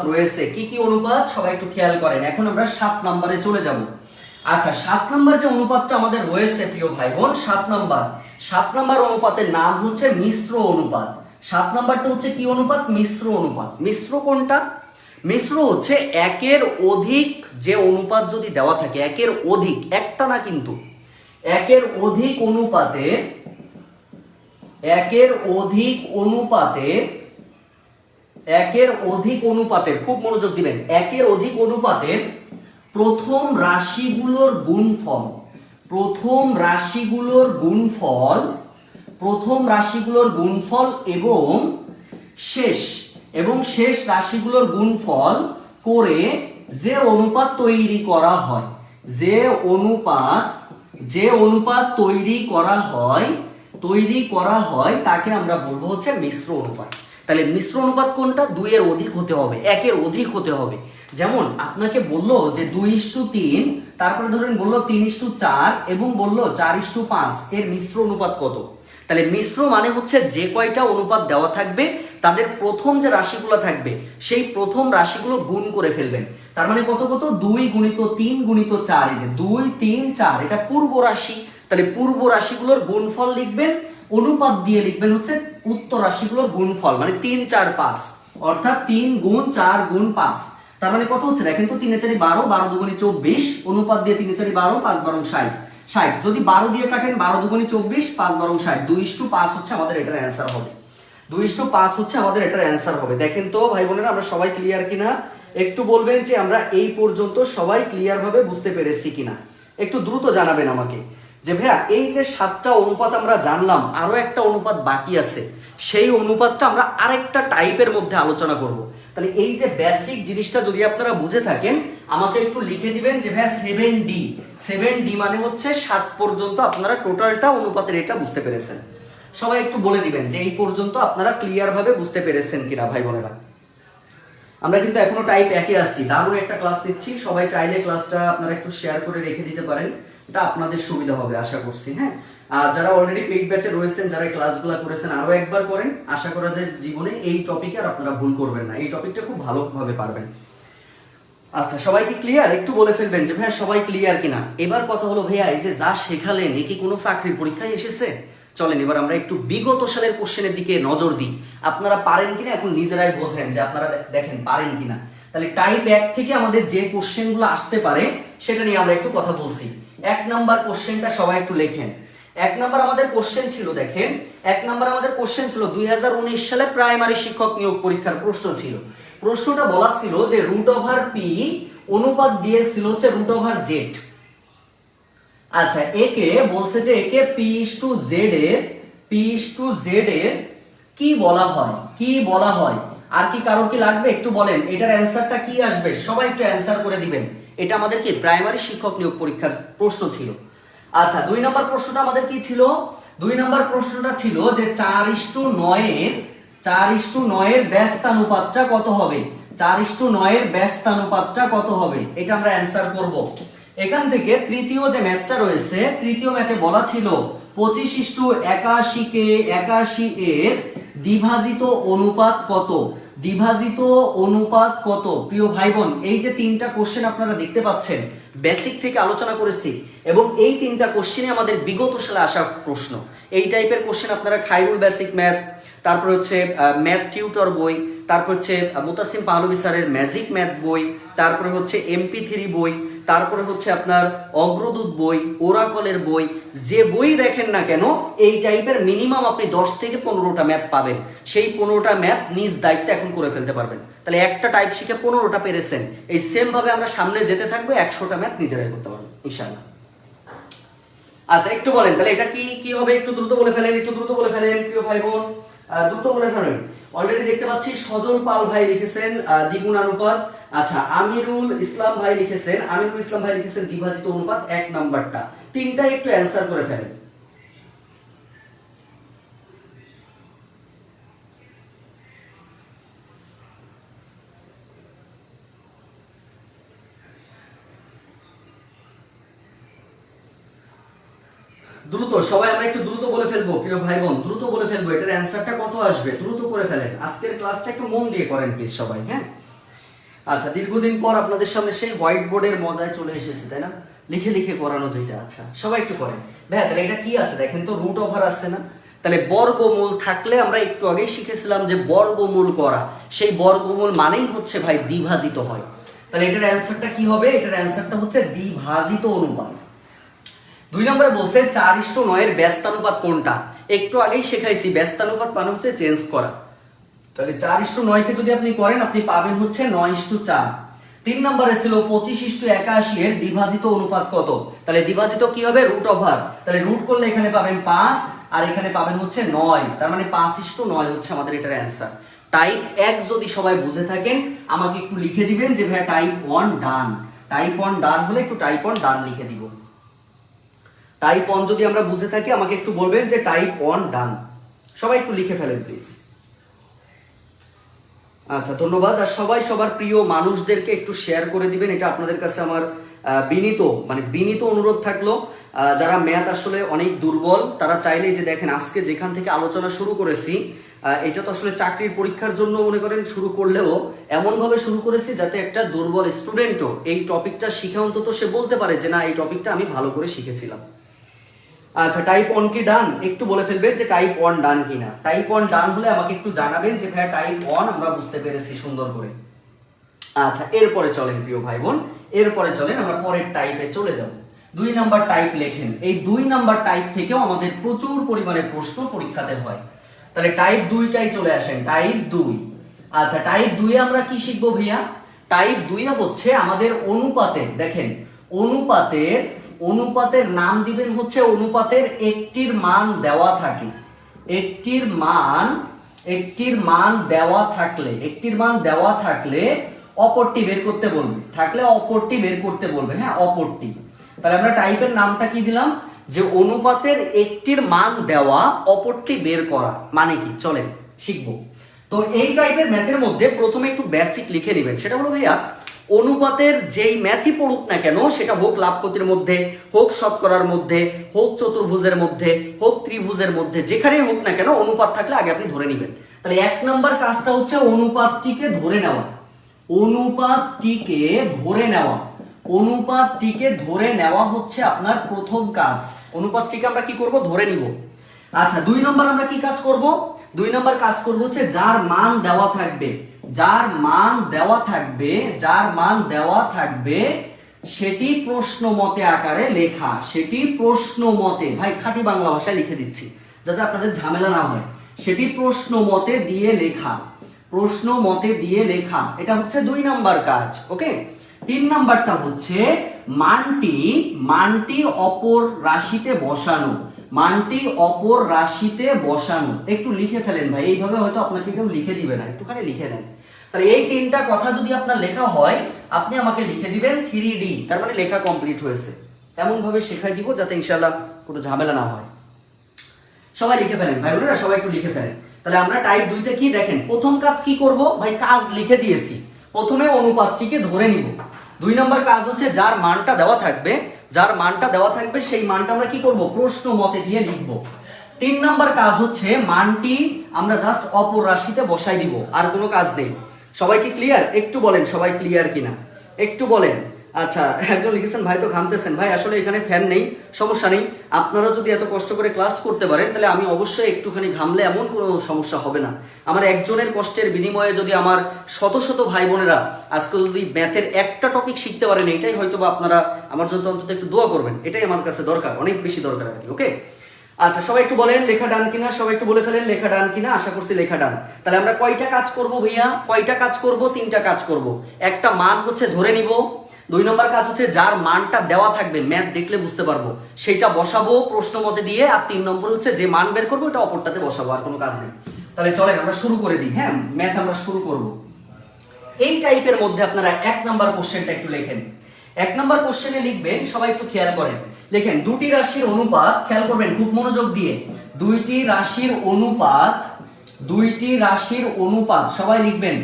রয়েছে। কি কি অনুপাত সবাই একটু খেয়াল করেন। এখন আমরা 7 নম্বরে চলে যাব। আচ্ছা 7 নম্বর যে অনুপাতটা আমাদের রয়েছে প্রিয় ভাই বোন, 7 নম্বর অনুপাতের নাম হচ্ছে মিশ্র অনুপাত। 7 নম্বরটা হচ্ছে কি অনুপাত? মিশ্র অনুপাত। মিশ্র কোনটা? মিশ্র হচ্ছে একের অধিক যে অনুপাত যদি দেওয়া থাকে, একের অধিক, একটা না কিন্তু, একের অধিক অনুপাতের খুব মনোযোগ দিবেন, একের অধিক অনুপাতের প্রথম রাশিগুলোর গুণফল এবং শেষ রাশিগুলোর গুণফল করে যে অনুপাত তৈরি করা হয় তাকে আমরা বলবো হচ্ছে মিশ্র অনুপাত। তাহলে মিশ্র অনুপাত কোনটা? 2 এর অধিক হতে হবে, 1 এর অধিক হতে হবে। যেমন আপনাকে বললো যে 2:3, তারপরে ধরেন বললো 3:4 এবং বললো 4:5, এর মিশ্র অনুপাত কত? তাহলে মিশ্র মানে হচ্ছে যে কয়টা অনুপাত দেওয়া থাকবে তাদের প্রথম যে রাশিগুলো থাকবে সেই প্রথম রাশিগুলো গুণ করে ফেলবেন। তার মানে কত 2 × 3 × 4, এই যে 2, 3, 4, এটা পূর্ব রাশি। তাহলে পূর্ব রাশিগুলোর গুণফল লিখবেন, অনুপাত দিয়ে লিখবেন হচ্ছে উত্তর রাশিগুলোর গুণফল, মানে 3, 4, 5, অর্থাৎ 3 × 4 × 5। তার মানে কত হচ্ছে দেখেন তো, 3 × 4 = 12, 12 × 2 = 24, অনুপাত দিয়ে 3 × 4 = 12, 5 × 12 = 60, 60 যদি 12 দিয়ে কাটেন 12 × 2 = 24, 5 × 12 = 60, 2:5 হচ্ছে আমাদের এটার অ্যান্সার হবে। 2:5 হচ্ছে আমাদের এটার অ্যান্সার হবে। দেখেন তো ভাই বোনেরা, আমরা সবাই ক্লিয়ার কিনা একটু বলবেন যে আমরা এই পর্যন্ত সবাই ক্লিয়ার ভাবে বুঝতে পেরেছি কিনা, একটু দ্রুত জানাবেন আমাকে। যে ভাইয়া এই যে 7টা অনুপাত আমরা জানলাম, আরো একটা অনুপাত বাকি আছে, সেই অনুপাতটা আমরা আরেকটা টাইপের মধ্যে আলোচনা করব। তাহলে এই যে বেসিক জিনিসটা যদি আপনারা বুঝে থাকেন আমাকে একটু লিখে দিবেন যে ভাইয়া 7D, 7D মানে হচ্ছে 7 পর্যন্ত আপনারা টোটালটা অনুপাতের এটা বুঝতে পেরেছেন। সবাই একটু বলে দিবেন যে এই পর্যন্ত আপনারা ক্লিয়ার ভাবে বুঝতে পেরেছেন কিনা ভাই বোনেরা। আমরা কিন্তু এখনো টাইপ 1-এ আসছি, দারুণ একটা ক্লাস দিচ্ছি, সবাই চাইলে ক্লাসটা আপনারা একটু শেয়ার করে রেখে দিতে পারেন, এটা আপনাদের সুবিধা হবে আশা করছি। হ্যাঁ, আর যারা অলরেডি পেইড ব্যাচে রয়েছেন, যারা ক্লাসগুলো করেছেন আরো একবার করেন, আশা করা যায় জীবনে এই টপিকে আর আপনারা ভুল করবেন না, এই টপিকটা খুব ভালোভাবে পারবেন। আচ্ছা সবাই কি ক্লিয়ার? একটু বলে ফেলবেন যে ভাইয়া সবাই ক্লিয়ার কিনা। এবার কথা হলো ভাইয়া এই যে যা শেখালেন এ কি কোনো চাকরির পরীক্ষায় এসেছে? চলেন এবার আমরা একটু বিগত সালের কোশ্চেনের দিকে নজর দিই, আপনারা পারেন কিনা এখন নিজেরাই বোঝেন যে আপনারা দেখেন পারেন কিনা। তাহলে টাইপ 1 থেকে আমাদের যে কোশ্চেনগুলো আসতে পারে সেটা নিয়ে আমরা একটু কথা বলছি। 1 নাম্বার কোশ্চেনটা সবাই একটু লেখেন। এক নাম্বার আমাদের কোশ্চেন ছিল, দেখেন এক নাম্বার আমাদের কোশ্চেন ছিল 2019 সালে প্রাইমারি শিক্ষক নিয়োগ পরীক্ষার প্রশ্ন ছিল। প্রশ্নটা বলা ছিল যে √p অনুপাত দিয়েছিল হচ্ছে √z। আচ্ছা, একে বলছে যে একে p/z এর কি বলা হয়, কি বলা হয়। আর কি কারোর কি লাগবে একটু বলেন, এটার অ্যান্সারটা কি আসবে, সবাই একটু অ্যান্সার করে দিবেন। এটা আমাদের কি প্রাইমারি শিক্ষক নিয়োগ পরীক্ষার প্রশ্ন ছিল। আচ্ছা, 2 নম্বর প্রশ্নটা আমাদের কি ছিল? 2 নম্বর প্রশ্নটা ছিল যে 4:9 এর ব্যস্তানুপাতটা কত হবে? 4:9 এর ব্যস্তানুপাতটা কত হবে, এটা আমরা অ্যান্সার করব। এখান থেকে তৃতীয় যে ম্যাথটা রয়েছে, তৃতীয় ম্যাথে বলা ছিল 25:81 এর দ্বিভাজিত অনুপাত কত? দ্বিভাজিত অনুপাত কত? প্রিয় ভাই বোন, এই যে 3টা কোশ্চেন আপনারা দেখতে পাচ্ছেন, বেসিক থেকে আলোচনা করেছি এবং এই 3টা কোশ্চেনে আমাদের বিগত সালে আসা প্রশ্ন। এই টাইপের কোশ্চেন আপনারা খায়রুল বেসিক ম্যাথ, তারপর হচ্ছে ম্যাথ টিউটর বই, তারপর হচ্ছে মুতাসিম পাহলভী স্যারের ম্যাজিক ম্যাথ বই, তারপরে হচ্ছে MP3 বই, তারপরে হচ্ছে আপনার অগ্রদূত বই, ওরাকলের বই, যে বই দেখেন না কেন এই টাইপের মিনিমাম আপনি 10 থেকে 15টা ম্যাথ পাবেন। সেই 15টা ম্যাথ নিজ দায়িত্বে এখন করে ফেলতে পারবেন। তাহলে একটা টাইপ শিখে 15টা পেরেছেন, এই সেম ভাবে আমরা সামনে যেতে থাকবো, 100টা ম্যাথ নিজেরাই করতে পারবেন ইনশাআল্লাহ। আচ্ছা, একটু বলেন তাহলে এটা কি হবে, একটু দ্রুত বলে ফেলেন, একটু দ্রুত বলে ফেলেন প্রিয় ভাই বোন, দ্রুত বলে ফেলেন। অলরেডি দেখতে পাচ্ছি সজল পাল ভাই লিখেছেন দ্বিগুণানুপাত। আচ্ছা, আমিরুল ইসলাম ভাই লিখেছেন দ্বিভাজিত অনুপাত 1 নাম্বারটা। 3টাই একটু অ্যান্সার করে ফেলেন। দ্রুত সবাই আমরা একটু দ্রুত বলে ফেলবো প্রিয় ভাই বোন, দ্রুত বলে ফেলবো এটার অ্যান্সারটা কত আসবে, দ্রুত করে ফেলেন। আজকের ক্লাসটা একটু মন দিয়ে করেন প্লিজ সবাই, হ্যাঁ। আচ্ছা, দীর্ঘদিন পর আপনাদের সামনে সেই হোয়াইট বোর্ডের মজায় চলে এসেছে, তাই না? লিখে লিখে করানো যেটা। আচ্ছা, সবাই একটু করেন। ভাই তাহলে এটা কি আছে দেখেন তো, রুট ওভার আছে না? তাহলে বর্গমূল থাকলে আমরা একটু আগেই শিখেছিলাম যে বর্গমূল করা, সেই বর্গমূল মানেই হচ্ছে ভাই দ্বিভাজিত হয়। তাহলে এটার অ্যান্সারটা কি হবে? এটার অ্যান্সারটা হচ্ছে দ্বিভাজিত অনুপাত। 2 নম্বরে বলছে 4:9 এর ব্যস্তানুপাত কোনটা? একটু আগেই শেখাইছি, ব্যস্তানুপাত মানে হচ্ছে চেঞ্জ করা। তাহলে 4:9 কে যদি আপনি করেন আপনি পাবেন হচ্ছে 9:4। 3 নম্বরে ছিল 25:81 এর দ্বিভাজিত অনুপাত কত? তাহলে দ্বিভাজিত কি হবে? Root over. তাহলে রুট করলে এখানে পাবেন 5 আর এখানে পাবেন হচ্ছে 9, তার মানে 5:9 হচ্ছে আমাদের এটার অ্যান্সার। টাইপ 1 যদি সবাই বুঝে থাকেন আমাকে একটু লিখে দিবেন যে ভাই টাইপ 1 ডান। টাইপ 1 ডান হলে একটু টাইপ 1 ডান লিখে দিব। টাইপ 1 যদি আমরা বুঝে থাকি আমাকে একটু বলবেন যে টাইপ 1 ডান। সবাই একটু লিখে ফেলেন প্লিজ। আচ্ছা, ধন্যবাদ। আর সবাই সবার প্রিয় মানুষদেরকে একটু শেয়ার করে দিবেন, এটা আপনাদের কাছে আমার বিনীত অনুরোধ থাকলো। যারা ম্যাথ আসলে অনেক দুর্বল তারা চাইলে যে দেখেন আজকে যেখান থেকে আলোচনা শুরু করেছি, এটা তো আসলে চাকরির পরীক্ষার জন্য মনে করেন শুরু করলেও এমনভাবে শুরু করেছি যাতে একটা দুর্বল স্টুডেন্টও এই টপিকটা শিখে অন্তত সে বলতে পারে যে না এই টপিকটা আমি ভালো করে শিখেছিলাম। আচ্ছা, টাইপ 1 কি ডান? একটু বলে ফেলবেন যে টাইপ 1 ডান কিনা। টাইপ 1 ডান হলে আমাকে একটু জানাবেন যে ভাই টাইপ 1 আমরা বুঝতে পেরেছি সুন্দর করে। আচ্ছা, এরপরে চলেন প্রিয় ভাই বোন, এরপরে চলেন আমরা পরের টাইপে চলে যাব। 2 নাম্বার টাইপ লেখেন। এই 2 নাম্বার টাইপ থেকেও আমাদের প্রচুর পরিমাণে প্রশ্ন পরীক্ষাতে হয়। তাহলে টাইপ 2টাই চলে আসেন, টাইপ 2। আচ্ছা, টাইপ 2 এ আমরা কি শিখবো ভাইয়া? টাইপ 2 এ হচ্ছে আমাদের অনুপাতে, দেখেন অনুপাতের নাম দিবেন হচ্ছে অনুপাতের একটির মান দেওয়া থাকে। একটির মান দেওয়া থাকলে অপরটি বের করতে বলবে, হ্যাঁ অপরটি। তাহলে আমরা টাইপের নামটা কি দিলাম? যে অনুপাতের একটির মান দেওয়া অপরটি বের করা মানে কি, চলেন শিখবো। তো এই টাইপের ম্যাথের মধ্যে প্রথমে একটু বেসিক লিখে নেবেন, সেটা হলো ভাইয়া অনুপাতের যেই ম্যাথই পড়ুক না কেন, সেটা হোক লাভ ক্ষতির মধ্যে, হোক শতকরার মধ্যে, হোক চতুর্ভুজের মধ্যে, হোক ত্রিভুজের মধ্যে, যেখানেই হোক না কেন অনুপাত থাকলে আগে আপনি ধরে নেবেন। তাহলে 1 নাম্বার কাজটা হচ্ছে অনুপাতটিকে ধরে নেওয়া। অনুপাতটিকে ধরে নেওয়া হচ্ছে আপনার প্রথম কাজ। অনুপাতটিকে আমরা কি করব? ধরে নিব। আচ্ছা, 2 নম্বর আমরা কি কাজ করব? 2 নম্বর কাজ করব হচ্ছে যার মান দেওয়া থাকবে সেটি প্রশ্ন মতে আকারে লেখা, সেটি প্রশ্ন মতে, ভাই খাঁটি বাংলা ভাষায় লিখে দিচ্ছি যাতে আপনাদের ঝামেলা না হয়। সেটি প্রশ্ন মতে দিয়ে লেখা, প্রশ্ন মতে দিয়ে লেখা, এটা হচ্ছে 2 নাম্বার কাজ। ওকে, 3 নাম্বারটা হচ্ছে মানটি অপর রাশিতে বসানো, মানটি অপর রাশিতে বসানো। একটু লিখে ফেলেন ভাই, এইভাবে হয়তো আপনাকে কেউ লিখে দিবে না, একটুখানি লিখে নেন। তাহলে এই 3টা কথা যদি আপনার লেখা হয়, আপনি আমাকে লিখে দিবেন 3D, তার মানে লেখা কমপ্লিট হয়েছে। এমন ভাবে শেখাই দিব যাতে ইনশাআল্লাহ কোনো ঝামেলা না হয়। সবাই লিখে ফেলেন ভাই বোনেরা, সবাই একটু লিখে ফেলেন। তাহলে আমরা টাইপ 2তে কি দেখেন, প্রথম কাজ কি করব ভাই, কাজ লিখে দিয়েছি। প্রথমে অনুপাতটিকে ধরে নিব। 2 নম্বর কাজ হচ্ছে যার মানটা দেওয়া থাকবে, যার মানটা দেওয়া থাকবে সেই মানটা আমরা কি করব, প্রশ্ন মতে দিয়ে লিখব। 3 নম্বর কাজ হচ্ছে মানটি আমরা জাস্ট অপর রাশিতে বসাই দিব, আর কোনো কাজ নেই। সবাই কি ক্লিয়ার? একটু বলেন সবাই ক্লিয়ার কিনা, একটু বলেন। আচ্ছা, একজন লিখেছেন ভাই তো ঘামতেছেন। ভাই আসলে এখানে ফ্যান নেই, সমস্যা নেই। আপনারা যদি এত কষ্ট করে ক্লাস করতে পারেন তাহলে আমি অবশ্যই একটুখানি ঘামলে এমন কোনো সমস্যা হবে না। আমার একজনের কষ্টের বিনিময়ে যদি আমার শত শত ভাই বোনেরা আজকে যদি ম্যাথের একটা টপিক শিখতে পারেন, এটাই হয়তো বা আপনারা আমার জন্য অন্তত একটু দোয়া করবেন, এটাই আমার কাছে দরকার, অনেক বেশি দরকার আর কি। ওকে, আচ্ছা সবাই একটু বলেন লেখা ডান কিনা, সবাই একটু বলে ফেলেন লেখা ডান কিনা। আশা করছি লেখা ডান। তাহলে আমরা কয়টা কাজ করব ভাইয়া, কয়টা কাজ করব? 3টা কাজ করব। একটা মান হচ্ছে ধরে নিব। 2 নম্বর কাজ হচ্ছে যার মানটা দেওয়া থাকবে, ম্যাথ দেখলে বুঝতে পারবো, সেইটা বসাবো প্রশ্ন মতে দিয়ে। আর 3 নম্বর হচ্ছে যে মান বের করবো এটা অপরটাতে বসাবো, আর কোনো কাজ নেই। তাহলে চলেন আমরা শুরু করে দিই। হ্যাঁ, ম্যাথ আমরা শুরু করব। এই টাইপের মধ্যে আপনারা 1 নম্বর কোশ্চেনটা একটু লেখেন। 1 নম্বর কোশ্চেনে লিখবেন, সবাই একটু খেয়াল করেন। লেখেন 2টি রাশির অনুপাত, খেয়াল করবেন খুব মনোযোগ দিয়ে। 2টি রাশির অনুপাত, 2টি রাশির অনুপাত, সবাই লিখবেন।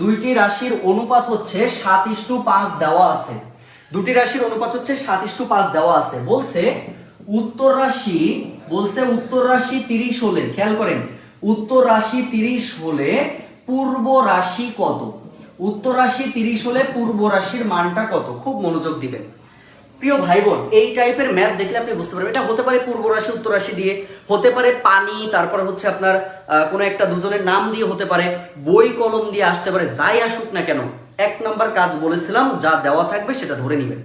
2টি রাশির অনুপাত হচ্ছে 7:5 দেওয়া আছে। 2টি রাশির অনুপাত হচ্ছে 7:5 দেওয়া আছে। বলছে উত্তর রাশি, বলছে উত্তর রাশি 30 হলে, খেয়াল করেন, উত্তর রাশি 30 হলে পূর্ব রাশি কত? উত্তর রাশি 30 হলে পূর্ব রাশির মানটা কত? খুব মনোযোগ দিবেন প্রিয় ভাই বোন। এই টাইপের ম্যাথ দেখলে আপনি বুঝতে পারবেন। এটা হতে পারে পূর্ব রাশি উত্তর রাশি দিয়ে, হতে পারে পানি, তারপর হচ্ছে আপনার কোনো একটা দুজনের নাম দিয়ে, হতে পারে বই কলম দিয়ে, আসতে পারে, যাই আসুক না কেন। 1 নম্বর কাজ বলেছিলাম, যা দেওয়া থাকবে সেটা ধরে নেবেন।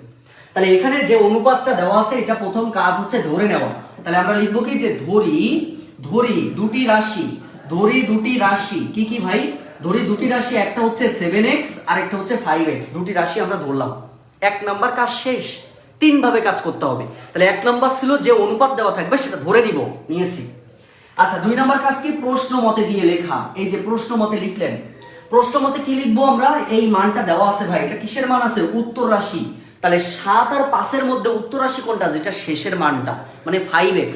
তাহলে এখানে যে অনুপাতটা দেওয়া আছে, এটা প্রথম কাজ হচ্ছে ধরে নেওয়া। তাহলে আমরা লিখবো কি, যে ধরি 2টি রাশি, ধরি 2টি রাশি। কি কি ভাই? ধরি 2টি রাশি, একটা হচ্ছে 7x আর একটা হচ্ছে 5x। 2টি রাশি আমরা ধরলাম। 1 নাম্বার কাজ শেষ। 3 ভাবে কাজ করতে হবে। তাহলে 1 নাম্বার ছিল যে অনুপাত দেওয়া থাকবে সেটা ধরে নিব, নিয়েছি। আচ্ছা 2 নাম্বার কাজ কি, প্রশ্ন মতে দিয়ে লেখা। এই যে প্রশ্ন মতে লিখলেন, প্রশ্ন মতে কি লিখবো আমরা, এই মানটা দেওয়া আছে ভাই, এটা কিসের মান আছে? উত্তর রাশি। তাহলে 7 আর 5 এর মধ্যে উত্তর রাশি কোনটা? যেটা শেষের মানটা, মানে 5x।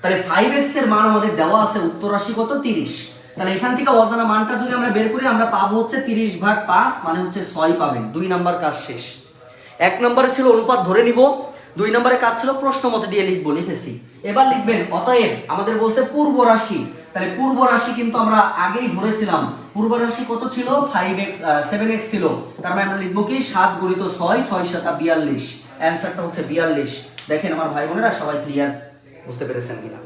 তাহলে 5x এর মান আমাদের দেওয়া আছে, উত্তর রাশি কত? 30। তাহলে এখান থেকে অজানা মানটা যদি আমরা বের করি, আমরা পাবো হচ্ছে 30/5, মানে হচ্ছে 6 পাবেন। 2 নাম্বার কাজ শেষ। 1 নম্বরে ছিল অনুপাত ধরে নিব, 2 নম্বরে কাজ ছিল প্রশ্ন মতে দিয়ে লিখবো, লিখেছি। এবার লিখবেন অতএব আমাদের বলছে পূর্ব রাশি। তাহলে পূর্ব রাশি কিন্তু আমরা আগেই ধরেছিলাম। পূর্ব রাশি কত ছিল? 7x ছিল। তার মানে আমরা লিখবো কি 7 × 6, 6 × 7 42। অ্যানসারটা হচ্ছে 42। দেখেন আমার ভাই বোনেরা সবাই ক্লিয়ার, বুঝতে পেরেছেন কিনা?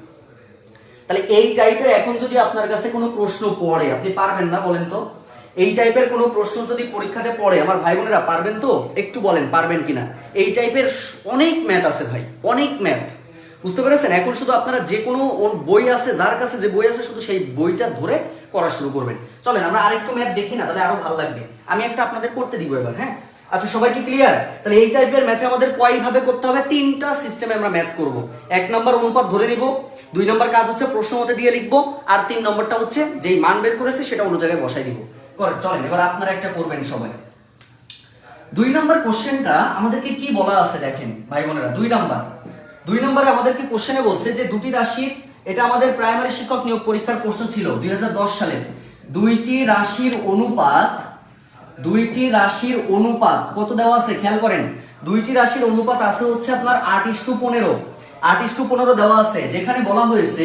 তাহলে এই টাইপের এখন যদি আপনার কাছে কোনো প্রশ্ন পড়ে, আপনি পারবেন না বলেন তো? এই টাইপের কোনো প্রশ্ন যদি পরীক্ষাতে পড়ে, আমার ভাই বোনেরা পারবেন তো? একটু বলেন পারবেন কিনা। এই টাইপের অনেক ম্যাথ আছে ভাই, অনেক ম্যাথ, বুঝতে পেরেছেন? এখন শুধু আপনারা যে কোনো বই আছে, যার কাছে যে বই আছে, শুধু সেই বইটা ধরে করা শুরু করবেন। চলেন আমরা আরেকটু ম্যাথ দেখি না, তাহলে আরো ভালো লাগবে। আমি একটা আপনাদের করতে দিব এবার। হ্যাঁ, আচ্ছা সবাই কি ক্লিয়ার? তাহলে এই টাইপের ম্যাথে আমাদের কয় ভাবে করতে হবে? 3টা সিস্টেমে আমরা ম্যাথ করব। 1 নম্বর অনুপাত ধরে নিব, 2 নম্বর কাজ হচ্ছে প্রশ্ন মতে দিয়ে লিখবো, আর 3 নম্বরটা হচ্ছে যেই মান বের করেছে সেটা অন্য জায়গায় বসাই দিব। চলেন এবার আপনারা একটা করবেন সবাই। 2 নম্বর কোশ্চেনটা আমাদেরকে কি বলা আছে দেখেন ভাই বোনেরা। 2 নম্বরে আমাদেরকে কোশ্চেনে বলছে যে 2টি রাশির, এটা আমাদের প্রাইমারি শিক্ষক নিয়োগ পরীক্ষার প্রশ্ন ছিল 2010 সালে। 2টি রাশির অনুপাত, 2টি রাশির অনুপাত কত দেওয়া আছে খেয়াল করেন। 2টি রাশির অনুপাত আছে হচ্ছে আপনার 8:15। 8:15 দেওয়া আছে, যেখানে বলা হয়েছে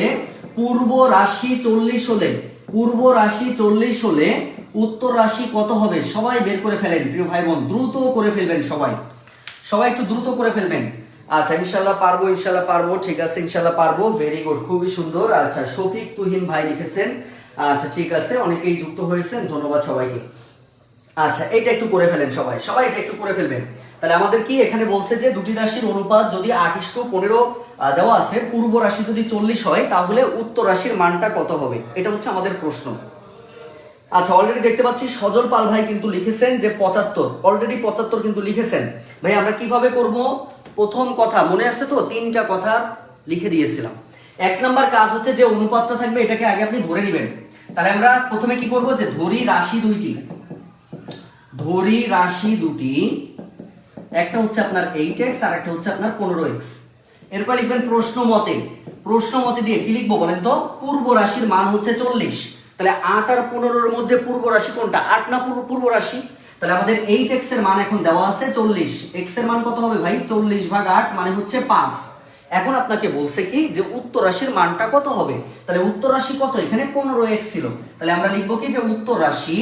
পূর্ব রাশি 40 হলে, পূর্ব রাশি 40 হলে উত্তর রাশি কত হবে? সবাই বের করে ফেলেন প্রিয় ভাই বোন, দ্রুত করে ফেলবেন সবাই, সবাই একটু দ্রুত করে ফেলবেন। আচ্ছা ইনশাআল্লাহ পারবো, ইনশাআল্লাহ পারবো, ঠিক আছে ইনশাআল্লাহ পারবো, ভেরি গুড, খুবই সুন্দর। আচ্ছা শফিক তুহিন ভাই লিখেছেন, আচ্ছা ঠিক আছে, অনেকেই যুক্ত হয়েছেন, ধন্যবাদ সবাইকে। আচ্ছা এটা একটু করে ফেলেন সবাই, সবাই এটা একটু করে ফেলবেন। তাহলে আমাদের কি এখানে বলছে যে দুটি রাশির অনুপাত যদি 8:15 দেওয়া আছে, পূর্ব রাশি যদি 40 হয় তাহলে উত্তর রাশির মানটা কত হবে, এটা হচ্ছে আমাদের প্রশ্ন। আচ্ছা, অলরেডি দেখতে পাচ্ছি সজল পাল ভাই কিন্তু লিখেছেন যে 75, অলরেডি 75 কিন্তু লিখেছেন। ভাই আমরা কিভাবে করব? প্রথম কথা মনে আছে তো, 3টা কথা লিখে দিয়েছিলাম। 1 নাম্বার কাজ হচ্ছে যে অনুপাতটা থাকবে এটাকে আগে আপনি ধরে নেবেন। তাহলে আমরা প্রথমে কি করব, যে ধরি রাশি দুটি, একটা হচ্ছে আপনার 8x আর একটা হচ্ছে আপনার 15x। এরপর লিখবেন প্রশ্ন মতে দিয়ে কি লিখবো বলেন তো? পূর্ব রাশির মান হচ্ছে 40। তাহলে 8 আর 15 এর মধ্যে পূর্ব রাশি কোনটা? 8 না পূর্ব রাশি? তাহলে আমাদের 8x এর মান এখন দেওয়া আছে 40, x এর মান কত হবে ভাই? 40/8 মানে হচ্ছে 5। এখন আপনাকে বলছে কি যে উত্তর রাশির মানটা কত হবে? তাহলে উত্তর রাশি কত? এখানে 15x ছিল। তাহলে আমরা লিখবো কি যে উত্তর রাশি,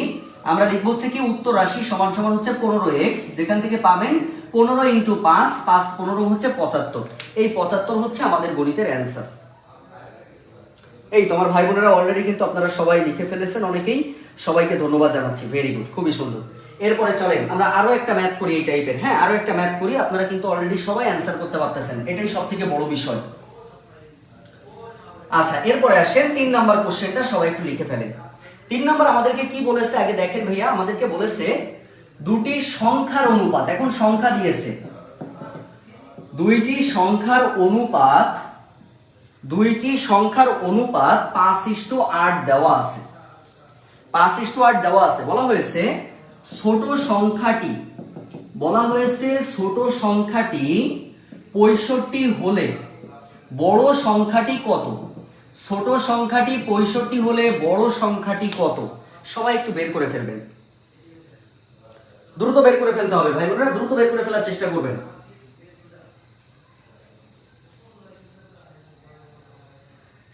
আমরা লিখবো হচ্ছে কি উত্তর রাশি সমান সমান হচ্ছে 15x, যেখান থেকে পাবেন 15 × 5, 5 15 হচ্ছে 75। এই 75 হচ্ছে আমাদের গণিতের অ্যান্সার। এই তোমার ভাই বোনেরা অলরেডি কিন্তু আপনারা সবাই লিখে ফেলেছেন, অনেকেই, সবাইকে ধন্যবাদ জানাচ্ছি, ভেরি গুড, খুবই সুন্দর। এরপরে চলেন আমরা আরো একটা ম্যাথ করি এই টাইপের। হ্যাঁ, আরো একটা ম্যাথ করি, আপনারা কিন্তু অলরেডি সবাই অ্যান্সার করতে পারতেছেন, এটাই সবথেকে বড় বিষয়। আচ্ছা, এরপরে আসেন 3 নাম্বার কোশ্চেনটা, সবাই একটু লিখে ফেলেন। 3 নাম্বার আমাদেরকে কি বলেছে আগে দেখেন ভাইয়া, আমাদেরকে বলেছে দুটি সংখ্যার অনুপাত, এখন সংখ্যা দিয়েছে, দুইটি সংখ্যার অনুপাত 5:8 দেওয়া আছে, 5:8 দেওয়া আছে। বলা হয়েছে ছোট সংখ্যাটি 65 হলে বড় সংখ্যাটি কত? ছোট সংখ্যাটি 65 হলে বড় সংখ্যাটি কত? সবাই একটু বের করে ফেলবেন, দ্রুত বের করে ফেলতে হবে ভাই বোনেরা, দ্রুত বের করে ফেলার চেষ্টা করবেন।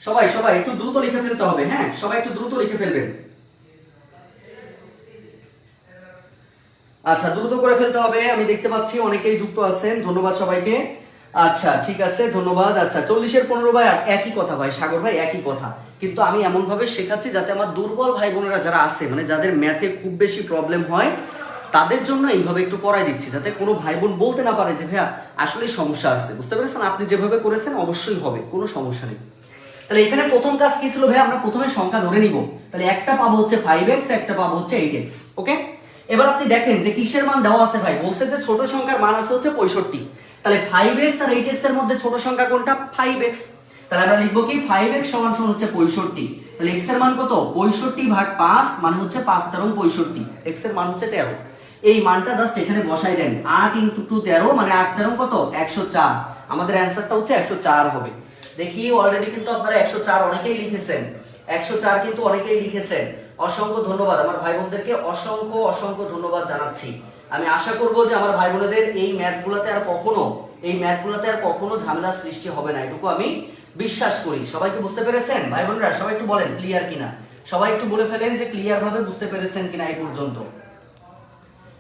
সবাই একটু দ্রুত লিখে ফেলতে হবে। হ্যাঁ, সবাই একটু দ্রুত লিখে ফেলবেন। আচ্ছা, দ্রুত করে ফেলতে হবে, আমি দেখতে পাচ্ছি অনেকেই যুক্ত আছেন, ধন্যবাদ সবাইকে। আচ্ছা ঠিক আছে, ধন্যবাদ। আচ্ছা 40-এর 15 ভাই একই কথা ভাই, সাগর ভাই একই কথা, কিন্তু আমি এমন ভাবে শেখাচ্ছি যাতে আমার দুর্বল ভাই বোনেরা যারা আছে, মানে যাদের ম্যাথে খুব বেশি প্রবলেম হয়, তাদের জন্য এইভাবে একটু পড়াই দিচ্ছি, যাতে কোনো ভাই বোন বলতে না পারে যে ভাইয়া আসলে সমস্যা আছে। বুঝতে পেরেছেন? আপনি যেভাবে করেছেন অবশ্যই হবে, কোনো সমস্যা নেই। তাহলে এখানে প্রথম কাজ কি ছিল ভাই? আমরা প্রথমে সংখ্যা ধরে নিব। তাহলে একটা পাবো হচ্ছে 5x, একটা পাবো হচ্ছে 8x। ওকে, এবার আপনি দেখেন যে কিসের মান দেওয়া আছে ভাই, বলছে যে ছোট সংখ্যার মান আছে হচ্ছে 65। তাহলে 5x আর 8x এর মধ্যে ছোট সংখ্যা কোনটা? 5x। তাহলে আমরা লিখবো কি 5x সমান সমান হচ্ছে 65। তাহলে x এর মান কত? 65/5 মানে হচ্ছে 5 13 65, x এর মান হচ্ছে 13। এই মানটা জাস্ট এখানে বসাই দেন, 8 × 2 13 মানে 8 13 কত? 104। আমাদের অ্যানসারটা হচ্ছে 104 হবে। দেখি অলরেডি কিন্তু আপনারা 104 অনেকেই লিখেছেন, 104 কিন্তু অনেকেই লিখেছেন। অসংখ্য ধন্যবাদ আমার ভাই বোনদেরকে, অসংখ্য ধন্যবাদ জানাচ্ছি। আমি আশা করব যে আমার ভাই বোনেদের এই ম্যাথগুলোতে আর কখনো ঝামেলা সৃষ্টি হবে না, এটুকু আমি বিশ্বাস করি। সবাইকে বুঝতে পেরেছেন ভাই বোনেরা? সবাই একটু বলেন ক্লিয়ার কিনা, সবাই একটু বলে ফেলেন যে ক্লিয়ার ভাবে বুঝতে পেরেছেন কিনা এই পর্যন্ত,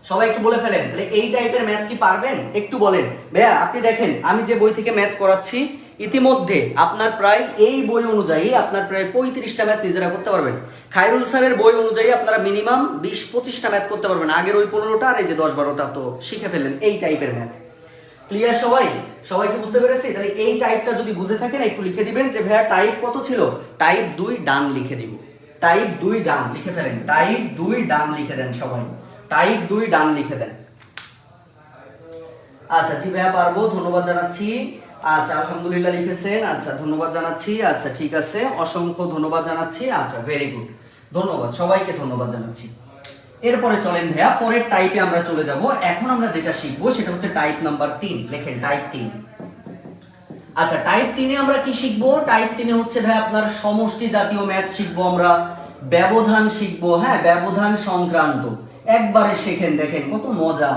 সবাই একটু বলে ফেলেন। তাহলে এই টাইপের ম্যাথ কি পারবেন? একটু বলেন। ভাইয়া আপনি দেখেন আমি যে বই থেকে ম্যাথ করাচ্ছি, ইতিমধ্যে আপনার প্রায় এই বই অনুযায়ী আপনার প্রায় 35টা ম্যাথ নিজেরা করতে পারবেন। খায়রুল স্যারের বই অনুযায়ী আপনারা মিনিমাম 20-25টা ম্যাথ করতে পারবেন। আগের ওই 15টা আর এই যে 10-12টা তো শিখে ফেললেন এই টাইপের ম্যাথ। ক্লিয়ার সবাই? সবাইকে বুঝতে পেরেছি? তাহলে এই টাইপটা যদি বুঝে থাকেন একটু লিখে দিবেন যে ভাইয়া টাইপ কত ছিল? টাইপ 2 ডান লিখে দিব। টাইপ 2 ডান লিখে ফেলেন, টাইপ 2 ডান লিখে দেন সবাই, টাইপ 2 ডান লিখে দেন। আচ্ছা জি ভাইয়া পারবো, ধন্যবাদ জানাচ্ছি। আচ্ছা আলহামদুলিল্লাহ লিখেছেন, আচ্ছা ধন্যবাদ জানাচ্ছি। আচ্ছা ঠিক আছে, অসংখ্য ধন্যবাদ জানাচ্ছি। আচ্ছা ভেরি গুড, ধন্যবাদ সবাইকে, ধন্যবাদ জানাচ্ছি। এরপরে চলেন ভাইয়া পরের টাইপে আমরা চলে যাব। এখন আমরা যেটা শিখবো সেটা হচ্ছে টাইপ নাম্বার 3। লেখেন টাইপ 3। আচ্ছা টাইপ 3-এ আমরা কি শিখবো? টাইপ 3-এ হচ্ছে ভাই আপনার সমষ্টি জাতীয় ম্যাথ শিখবো আমরা, ব্যবধান শিখবো। হ্যাঁ, ব্যবধান সংক্রান্ত একবারে শেখেন, দেখেন কত মজা।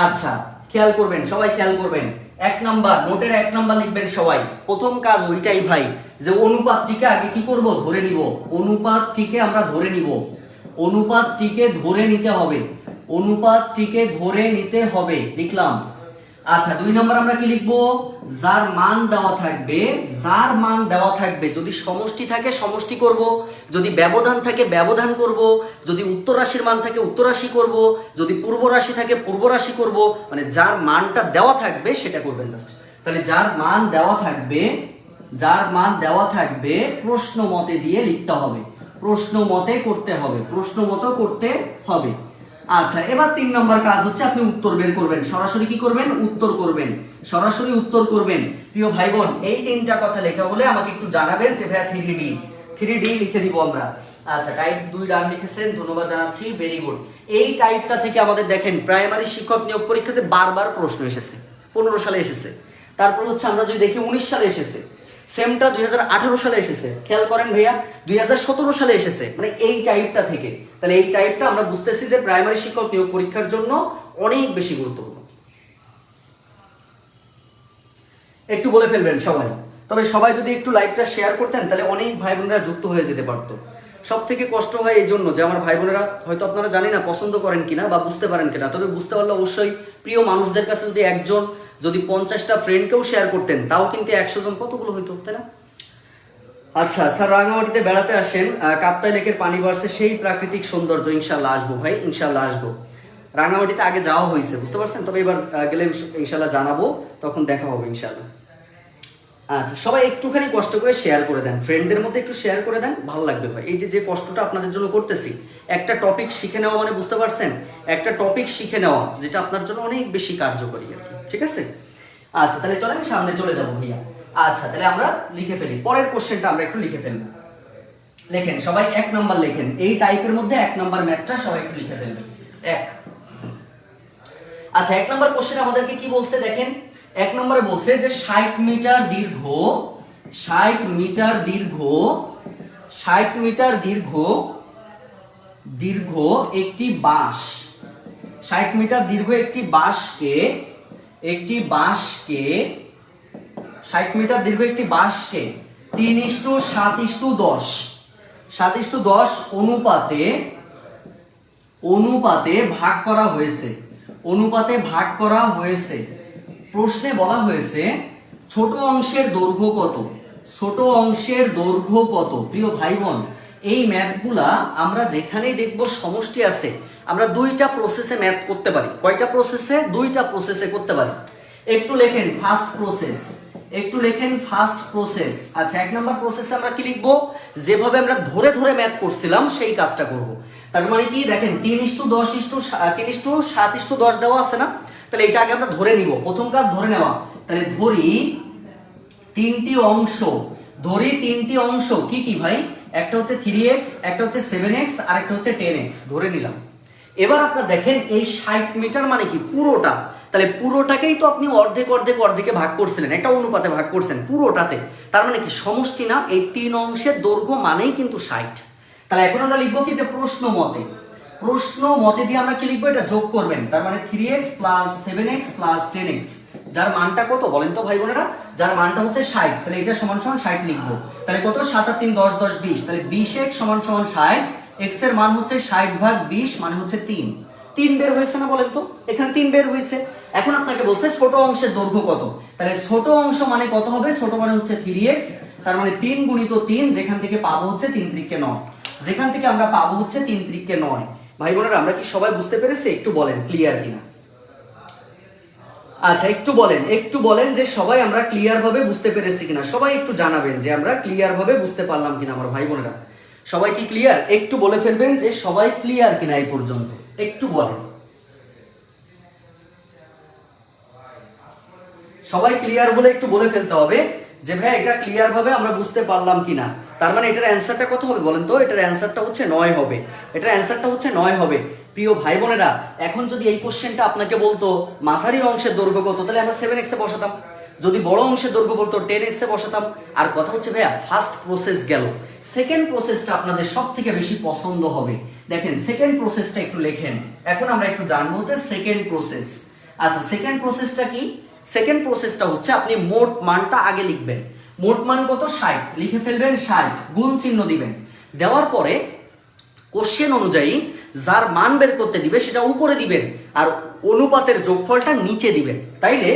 আচ্ছা খেয়াল করবেন, সবাই খেয়াল করবেন। 1 নাম্বার নোটের 1 নাম্বার লিখবেন সবাই। প্রথম কাজ ওইটাই ভাই, যে অনুপাতটিকে আগে কি করব? ধরে নিব। অনুপাতটিকে আমরা ধরে নিব, অনুপাতটিকে ধরে নিতে হবে, অনুপাতটিকে ধরে নিতে হবে। লিখলাম আচ্ছা 2 নম্বর আমরা কি লিখবো, যার মান দেওয়া থাকবে, যার মান দেওয়া থাকবে, যদি সমষ্টি থাকে সমষ্টি করব, যদি ব্যবধান থাকে ব্যবধান করব, যদি উত্তর রাশির মান থাকে উত্তর রাশি করব, যদি পূর্ব রাশি থাকে পূর্ব রাশি করব, মানে যার মানটা দেওয়া থাকবে সেটা করবেন জাস্ট। তাহলে যার মান দেওয়া থাকবে, যার মান দেওয়া থাকবে প্রশ্ন মতে দিয়ে লিখতে হবে, প্রশ্ন মতে করতে হবে, প্রশ্ন মতো করতে হবে। আচ্ছা এবার 3 নম্বর কাজ হচ্ছে আপনি উত্তর বের করবেন, সরাসরি কি করবেন, উত্তর করবেন, সরাসরি উত্তর করবেন। প্রিয় ভাই বোন এই 3টা কথা লেখা হলে আমাকে একটু জানাবেন যে ভাইয়া 3D লিখে দিব আমরা। আচ্ছা টাইপ 2 ডান লিখেছেন, ধন্যবাদ জানাচ্ছি, ভেরি গুড। এই টাইপটা থেকে আমাদের দেখেন প্রাইমারি শিক্ষক নিয়োগ পরীক্ষাতে বারবার প্রশ্ন এসেছে, 15 সালে এসেছে, তারপর হচ্ছে আমরা যদি দেখি 19 সালে এসেছে, সেমটা 2018 সালে এসেছে, খেয়াল করেন ভাইয়া 2017 সালে এসেছে, মানে এই টাইপটা থেকে। তাহলে এই টাইপটা আমরা বুঝতেছি যে প্রাইমারি শিক্ষক নিয়োগ পরীক্ষার জন্য অনেক বেশি গুরুত্বপূর্ণ। একটু বলে ফেলবেন সবাই, তবে সবাই যদি একটু লাইভটা শেয়ার করতেন তাহলে অনেক ভাই বোনেরা যুক্ত হয়ে যেতে পারতো। সব থেকে কষ্ট হয় এই জন্য যে আমার ভাই বোনেরা হয়তো আপনারা জানি না পছন্দ করেন কিনা বা বুঝতে পারেন কিনা, তবে বুঝতে পারলে অবশ্যই প্রিয় মানুষদের কাছে যদি একজন, যদি 50টা ফ্রেন্ডকেও শেয়ার করতেন তাও কিন্তু 100 জন কতগুলো হইতো, তাই না? আচ্ছা স্যার রাঙামাটিতে বেড়াতে আসেন, কাপ্তাই লেকের পানি বাড়ছে, সেই প্রাকৃতিক সৌন্দর্য, ইনশাল্লাহ আসবো ভাই, ইনশাল্লাহ আসবো। রাঙামাটিতে আগে যাওয়া হয়েছে বুঝতে পারছেন, তবে এবার গেলে ইনশাল্লাহ জানাবো, তখন দেখা হবে ইনশাল্লাহ। আচ্ছা সবাই একটুখানি কষ্ট করে শেয়ার করে দেন, ফ্রেন্ডদের মধ্যে একটু শেয়ার করে দেন, ভালো লাগবে ভাই। এই যে কষ্টটা আপনাদের জন্য করতেছি, একটা টপিক শিখে নেওয়া, মানে বুঝতে পারছেন, একটা টপিক শিখে নেওয়া যেটা আপনার জন্য অনেক বেশি কার্যকরী আর কি, ঠিক আছে? আচ্ছা তাহলে চলেন সামনে চলে যাবো ভাইয়া। আচ্ছা তাহলে আমরা লিখে ফেলি, পরের কোশ্চেনটা আমরা একটু লিখে ফেলবো। লেখেন সবাই 1 নাম্বার লেখেন, এই টাইপের মধ্যে 1 নাম্বার ম্যাথটা সবাই একটু লিখে ফেলবেন। 1। আচ্ছা 1 নাম্বার কোশ্চেন আমাদেরকে কি বলছে দেখেন, 1 নম্বরে বলছে যে 60 মিটার দীর্ঘ, 60 মিটার দীর্ঘ, 60 মিটার দীর্ঘ দীর্ঘ একটি বাঁশ, 60 মিটার দীর্ঘ একটি বাঁশকে, একটি বাঁশকে 60 মিটার দীর্ঘ একটি বাঁশকে 3:7:10, 7:10 অনুপাতে, অনুপাতে ভাগ করা হয়েছে, অনুপাতে ভাগ করা হয়েছে। প্রশ্নে বলা হয়েছে ছোট অংশের দৈর্ঘ্য কত, ছোট অংশের দৈর্ঘ্য কত। প্রিয় ভাই বোন এই ম্যাথগুলা আমরা যেখানেই দেখব সমষ্টি আছে, আমরা 2টা প্রসেসে ম্যাথ করতে পারি। কয়টা প্রসেসে? 2টা প্রসেসে করতে পারি। একটু লেখেন ফার্স্ট প্রসেস, একটু লেখেন ফার্স্ট প্রসেস। আচ্ছা 1 নাম্বার প্রসেসে আমরা কি লিখবো, যেভাবে আমরা ধরে ধরে ম্যাথ করছিলাম সেই কাজটা করব। তার মানে কি দেখেন 3:7:10 দেওয়া আছে না, তাহলে এটা আগে আমরা ধরে নিব, প্রথম কাজ ধরে নেওয়া। তাহলে ধরি 3টি অংশ, ধরি 3টি অংশ, কি কি ভাই, একটা হচ্ছে 3x, একটা হচ্ছে 7x, আর একটা হচ্ছে 10x, ধরে নিলাম। এবার আপনারা দেখেন এই 60 মিটার মানে কি পুরোটা, তাহলে পুরোটাকেই তো আপনি অর্ধেক অর্ধেক অর্ধেকে ভাগ করছিলেন, একটা অনুপাতে ভাগ করছেন পুরোটাতে, তার মানে কি সমষ্টি না, এই 3 অংশের দৈর্ঘ্য মানেই কিন্তু 60। তাহলে এখন আমরা লিখবো কি যে প্রশ্ন মতে, প্রশ্ন মতে দিয়ে আমরা কি লিখবো, এটা যোগ করবেন, তার মানে 3x + 7x + 10x, যার মানটা কত বলেন তো ভাই বোনেরা, যার মানটা হচ্ছে 60, তাহলে এটা সমান সমান 60 লিখবো। তাহলে কত 7 আর 3 10 10 20, তাহলে 20x সমান সমান 60, x এর মান হচ্ছে 60/20 মানে হচ্ছে 3, 3 বের হয়েছে না বলেন তো, এখানে 3 বের হয়েছে। এখন আপনাকে বলছে ছোট অংশের দৈর্ঘ্য কত, তাহলে ছোট অংশ মানে কত হবে, ছোট মানে হচ্ছে 3x, তার মানে 3 × 3, যেখান থেকে পাবো হচ্ছে 3 × 9, যেখান থেকে আমরা পাবো হচ্ছে 3 × 9। ভাই বোনেরা আমরা কি সবাই বুঝতে পেরেছি, একটু বলেন ক্লিয়ার কিনা। আচ্ছা একটু বলেন যে সবাই আমরা ক্লিয়ার ভাবে বুঝতে পেরেছি কিনা, সবাই একটু জানাবেন যে আমরা ক্লিয়ার ভাবে বুঝতে পারলাম কিনা। আমার ভাই বোনেরা সবাই কি ক্লিয়ার, একটু বলে ফেলবেন যে সবাই ক্লিয়ার কিনা এই পর্যন্ত, একটু বলেন। সবাই ক্লিয়ার বলে একটু বলে ফেলতে হবে যে ভাই এটা ক্লিয়ার ভাবে আমরা বুঝতে পারলাম কিনা। তার মানে এটার অ্যান্সারটা কত হবে বলেন তো, এটার অ্যান্সারটা হচ্ছে 9 হবে, এটার অ্যান্সারটা হচ্ছে 9 হবে। প্রিয় ভাই বোনেরা এখন যদি এই কোশ্চেনটা আপনাকে বলতো মাঝারি অংশের দৈর্ঘ্য কত, তাহলে আমরা 7x এ বসাতাম, যদি বড় অংশের দৈর্ঘ্য বলতো 10x এ বসাতাম। আর কথা হচ্ছে ভাইয়া ফার্স্ট প্রসেস গেল, সেকেন্ড প্রসেসটা আপনাদের সব থেকে বেশি পছন্দ হবে। দেখেন সেকেন্ড প্রসেসটা একটু লেখেন, এখন আমরা একটু জানবো যে সেকেন্ড প্রসেস। আচ্ছা সেকেন্ড প্রসেসটা কি, সেকেন্ড প্রসেসটা হচ্ছে আপনি মোট মানটা আগে লিখবেন, মোট মান কত 60, লিখে ফেলবেন 60, গুণ চিহ্ন দিবেন, দেওয়ার পরে কোশ্চেন অনুযায়ী যার মান বের করতে দিবে সেটা উপরে দিবেন, আর অনুপাতের যোগফলটা নিচে দিবেন। তাইলে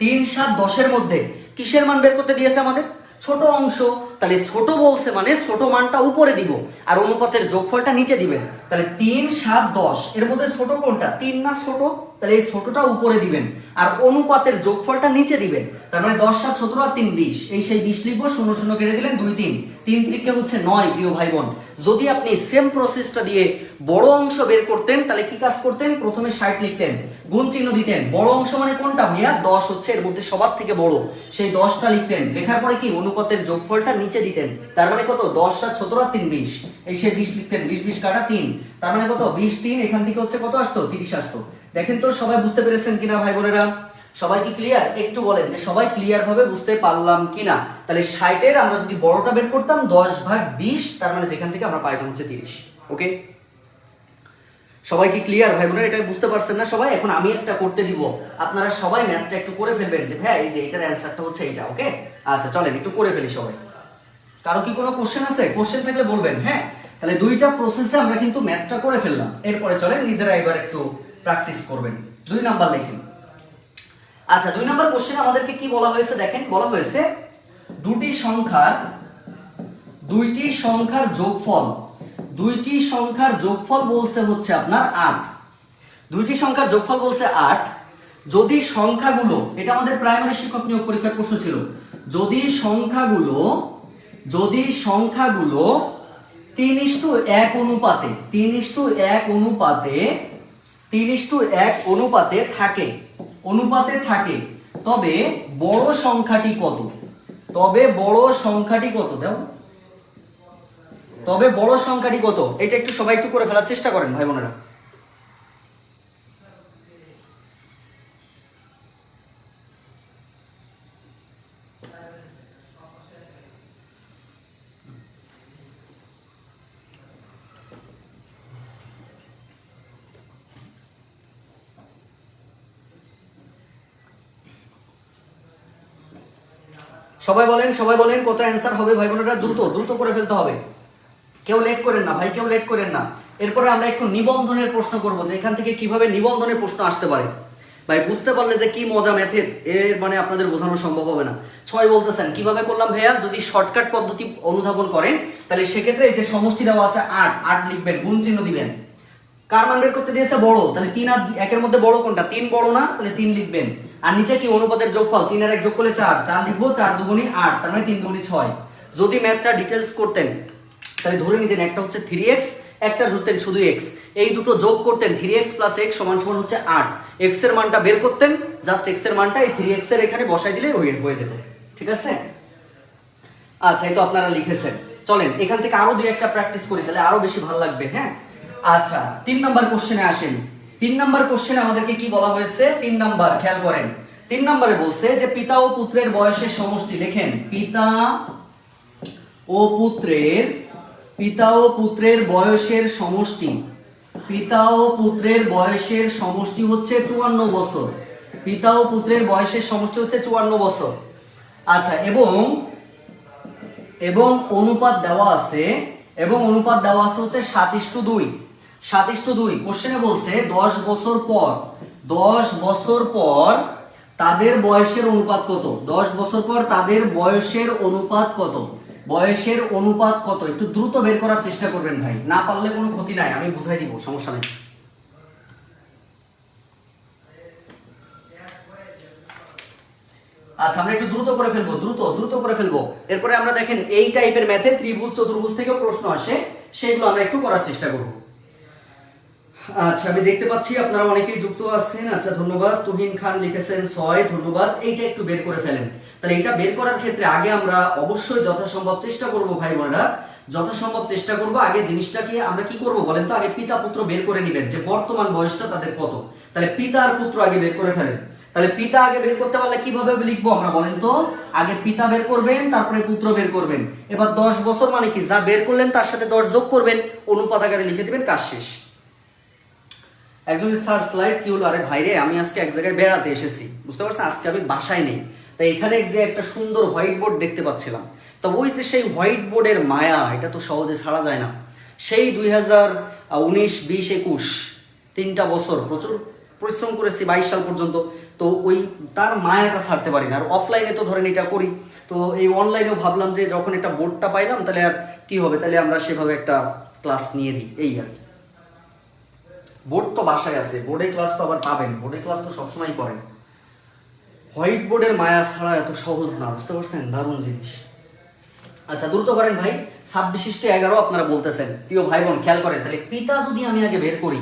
3, 7, 10-এর মধ্যে কিসের মান বের করতে দিয়েছে আমাদের? ছোট অংশ। তাহলে ছোট বলছে মানে ছোট মানটা উপরে দিব আর অনুপাতের যোগফলটা নিচে দিবেন। তাহলে 3, 7, 10 এর মধ্যে ছোট কোনটা? 3 না ছোট? তাহলে এই ছোটটা উপরে দিবেন আর অনুপাতের যোগফলটা নিচে দিবেন। তার মানে 10, 7, 17 আর 3, 20। এই সেই 20 লিখবো, 0, 0 কেটে দিলেন, 2, 3, 3 3 হচ্ছে 9। প্রিয় ভাই বোন, যদি আপনি সেম প্রসেসটা দিয়ে বড় অংশ বের করতেন তাহলে কি কাজ করতেন? প্রথমে 60 লিখতেন, গুণ চিহ্ন দিতেন। বড় অংশ মানে কোনটা ভাইয়া? 10 হচ্ছে এর মধ্যে সবার থেকে বড়, সেই 10টা লিখতেন। লেখার পরে কি অনুপাতের যোগফলটা নিচে দিতেন। তার মানে কত? 10, 7, 17 আর 3, 20। এই সেই 20 লিখতেন, 20 20 কাটা 3, তার মানে কত? 20, 3 এখান থেকে হচ্ছে কত আসতো? 30 আসতো। দেখেন তো সবাই বুঝতে পেরেছেন কিনা ভাই বোনেরা? সবাই কি ক্লিয়ার? একটু বলেন যে সবাই ক্লিয়ার ভাবে বুঝতে পারলাম কিনা। তাহলে 60-এর আমরা যদি বড়টা বের করতাম 10/20, তার মানে যেখান থেকে আমরা পাইতাম হচ্ছে 30। ওকে, সবাই কি ক্লিয়ার ভাই বোনেরা? এটা বুঝতে পারছেন না সবাই? এখন আমি একটা করতে দিব, আপনারা সবাই ম্যাথটা একটু করে ফেলবেন যে ভাই এই যে এটার অ্যানসারটা হচ্ছে এটা। ওকে, আচ্ছা চলেন একটু করে ফেলি সবাই। কারো কি কোনো কোশ্চেন আছে? কোশ্চেন থাকলে বলবেন। হ্যাঁ, তাহলে দুইটা প্রসেসে আমরা কিন্তু ম্যাথটা করে ফেললাম। এরপরে চলেন নিজেরা এবার একটু প্র্যাকটিস করবেন। 2 নাম্বার লিখেন। আচ্ছা, 2 নাম্বার কোশ্চেনে আমাদেরকে কি বলা হয়েছে দেখেন। বলা হয়েছে দুইটি সংখ্যার যোগফল। দুইটি সংখ্যার যোগফল বলছে হচ্ছে আপনার 8। দুইটি সংখ্যার যোগফল বলছে 8 যদি সংখ্যাগুলো, এটা আমাদের প্রাইমারি শিক্ষক নিয়োগ পরীক্ষার প্রশ্ন ছিল, যদি সংখ্যাগুলো 3:1 অনুপাতে 3:1 অনুপাতে থাকে, তবে বড় সংখ্যাটি কত? তবে বড় সংখ্যাটি কত? এটা একটু সবাই একটু করে ফেলার চেষ্টা করেন ভাই বোনেরা। সবাই বলেন কত অ্যান্সার হবে ভাই বোনেরা? দ্রুত করে ফেলতে হবে, কেউ লেট করেন না ভাই, কেউ লেট করেন না। এরপরে আমরা একটু নিবন্ধনের প্রশ্ন করব যে এখান থেকে কিভাবে নিবন্ধনের প্রশ্ন আসতে পারে। ভাই বুঝতে পারলে যে কি মজা ম্যাথের, এর মানে আপনাদের বোঝানো সম্ভব হবে না। 6 বলতেছেন কিভাবে করলাম ভাইয়া? যদি শর্টকাট পদ্ধতি অনুধাবন করেন তাহলে সেক্ষেত্রে যে সমষ্টি দেওয়া আছে 8 লিখবেন, গুণ চিহ্ন দিবেন। কার মান বের করতে দিয়েছে? বড়। তাহলে 3 আর 1-এর মধ্যে বড় কোনটা? 3 বড় না? তাহলে 3 লিখবেন। আর নিচে কি? অনুপাতের যোগফল। 3 আর 1 যোগ করলে 4 লিখবো, 4 দুগুণী 8, তার মানে 3 দুগুণী 6। যদি ম্যাথটা ডিটেইলস করতেন তাহলে ধরে নিতেন একটা হচ্ছে 3x, একটা ধরতেন শুধু x, এই দুটো যোগ করতেন 3x + x = হচ্ছে 8। x এর মানটা বের করতেন, জাস্ট x এর মানটা এই 3x এর এখানে বসাই দিলে হয়ে যেত। ঠিক আছে? আচ্ছা, এই তো আপনারা লিখেছেন। চলেন এখান থেকে আরো দুই একটা প্র্যাকটিস করি, তাহলে আরো বেশি ভালো লাগবে। হ্যাঁ, আচ্ছা 3 নাম্বার কোশ্চেনে আসেন। 3 নাম্বার কোশ্চেনে আমাদেরকে কি বলা হয়েছে? 3 নাম্বার খেয়াল করেন। 3 নম্বরে বলছে যে পিতা ও পুত্রের বয়সের সমষ্টি। লেখেন পিতা ও পুত্রের বয়সের সমষ্টি। পিতা ও পুত্রের বয়সের সমষ্টি হচ্ছে 54 বছর। পিতা ও পুত্রের বয়সের সমষ্টি হচ্ছে 54 বছর। আচ্ছা, এবং অনুপাত দেওয়া আছে হচ্ছে 7:2। 7:2 কোশ্চেনে বলছে 10 বছর পর তাদের বয়সের অনুপাত কত? 10 বছর পর তাদের বয়সের অনুপাত কত? একটু দ্রুত বের করার চেষ্টা করবেন ভাই, না পারলে কোনো ক্ষতি নাই, আমি বুঝাই দিব, সমস্যা নেই। আচ্ছা, আমরা একটু দ্রুত করে ফেলবো। এরপরে আমরা দেখেন এই টাইপের ম্যাথে ত্রিভুজ চতুর্ভুজ থেকেও প্রশ্ন আসে, সেগুলো আমরা একটু করার চেষ্টা করব। আচ্ছা, আমি দেখতে পাচ্ছি আপনারা অনেকেই যুক্ত আছেন। আচ্ছা, ধন্যবাদ। তুহিন খান লিখেছেন 6, ধন্যবাদ। এইটা একটু বের করে ফেলেন। তাহলে এটা বের করার ক্ষেত্রে আগে আমরা অবশ্যই যথাসম্ভব চেষ্টা করব ভাই বোনেরা, আগে জিনিসটাকে আমরা কি করব বলেন তো? আগে পিতা পুত্র বের করে নেবেন যে বর্তমান বয়সটা তাদের কত। তাহলে পিতা আর পুত্র আগে বের করে ফেলেন। তাহলে পিতা আগে বের করতে পারলে কিভাবে লিখবো আমরা বলেন তো? আগে পিতা বের করবেন, তারপরে পুত্র বের করবেন। এবার 10 বছর মানে কি? যা বের করলেন তার সাথে 10 যোগ করবেন, অনুপাত আকারে লিখে দিবেন, কাজ শেষ। একজন স্যার স্লাইড কি হলো? আরে ভাইরে, আমি আজকে এক জায়গায় বেড়াতে এসেছি, বুঝতে পারছেন? আজকে আমি বাসায় নেই, তাই এখানে যে একটা সুন্দর হোয়াইট বোর্ড দেখতে পাচ্ছিলাম, তো ওই যে সেই হোয়াইট বোর্ডের মায়া, এটা তো সহজে ছাড়া যায় না। সেই 2019, 20, 21 3টা বছর পরিশ্রম করেছি 22 সাল পর্যন্ত, তো ওই তার মায়াটা ছাড়তে পারি না। আর অফলাইনে তো ধরেন এটা করি, তো এই অনলাইনেও ভাবলাম যে যখন একটা বোর্ডটা পাইলাম তাহলে আর কি হবে, তাহলে আমরা সেভাবে একটা ক্লাস নিয়ে দিই, এই আর কি। বোর্ড তো বাসায় আছে, বোর্ডে ক্লাস তো আবার পাবেন, বোর্ডে ক্লাস তো সবসময় করেন। হোয়াইট বোর্ডের মায়া ছাড়া এত সহজ না, বুঝতে পারছেন, দারুণ জিনিস। আচ্ছা দ্রুত করেন ভাই, 26:11 আপনারা বলতেছেন। প্রিয় ভাই বোন খেয়াল করেন, তাহলে পিতা যদি আমি আগে বের করি,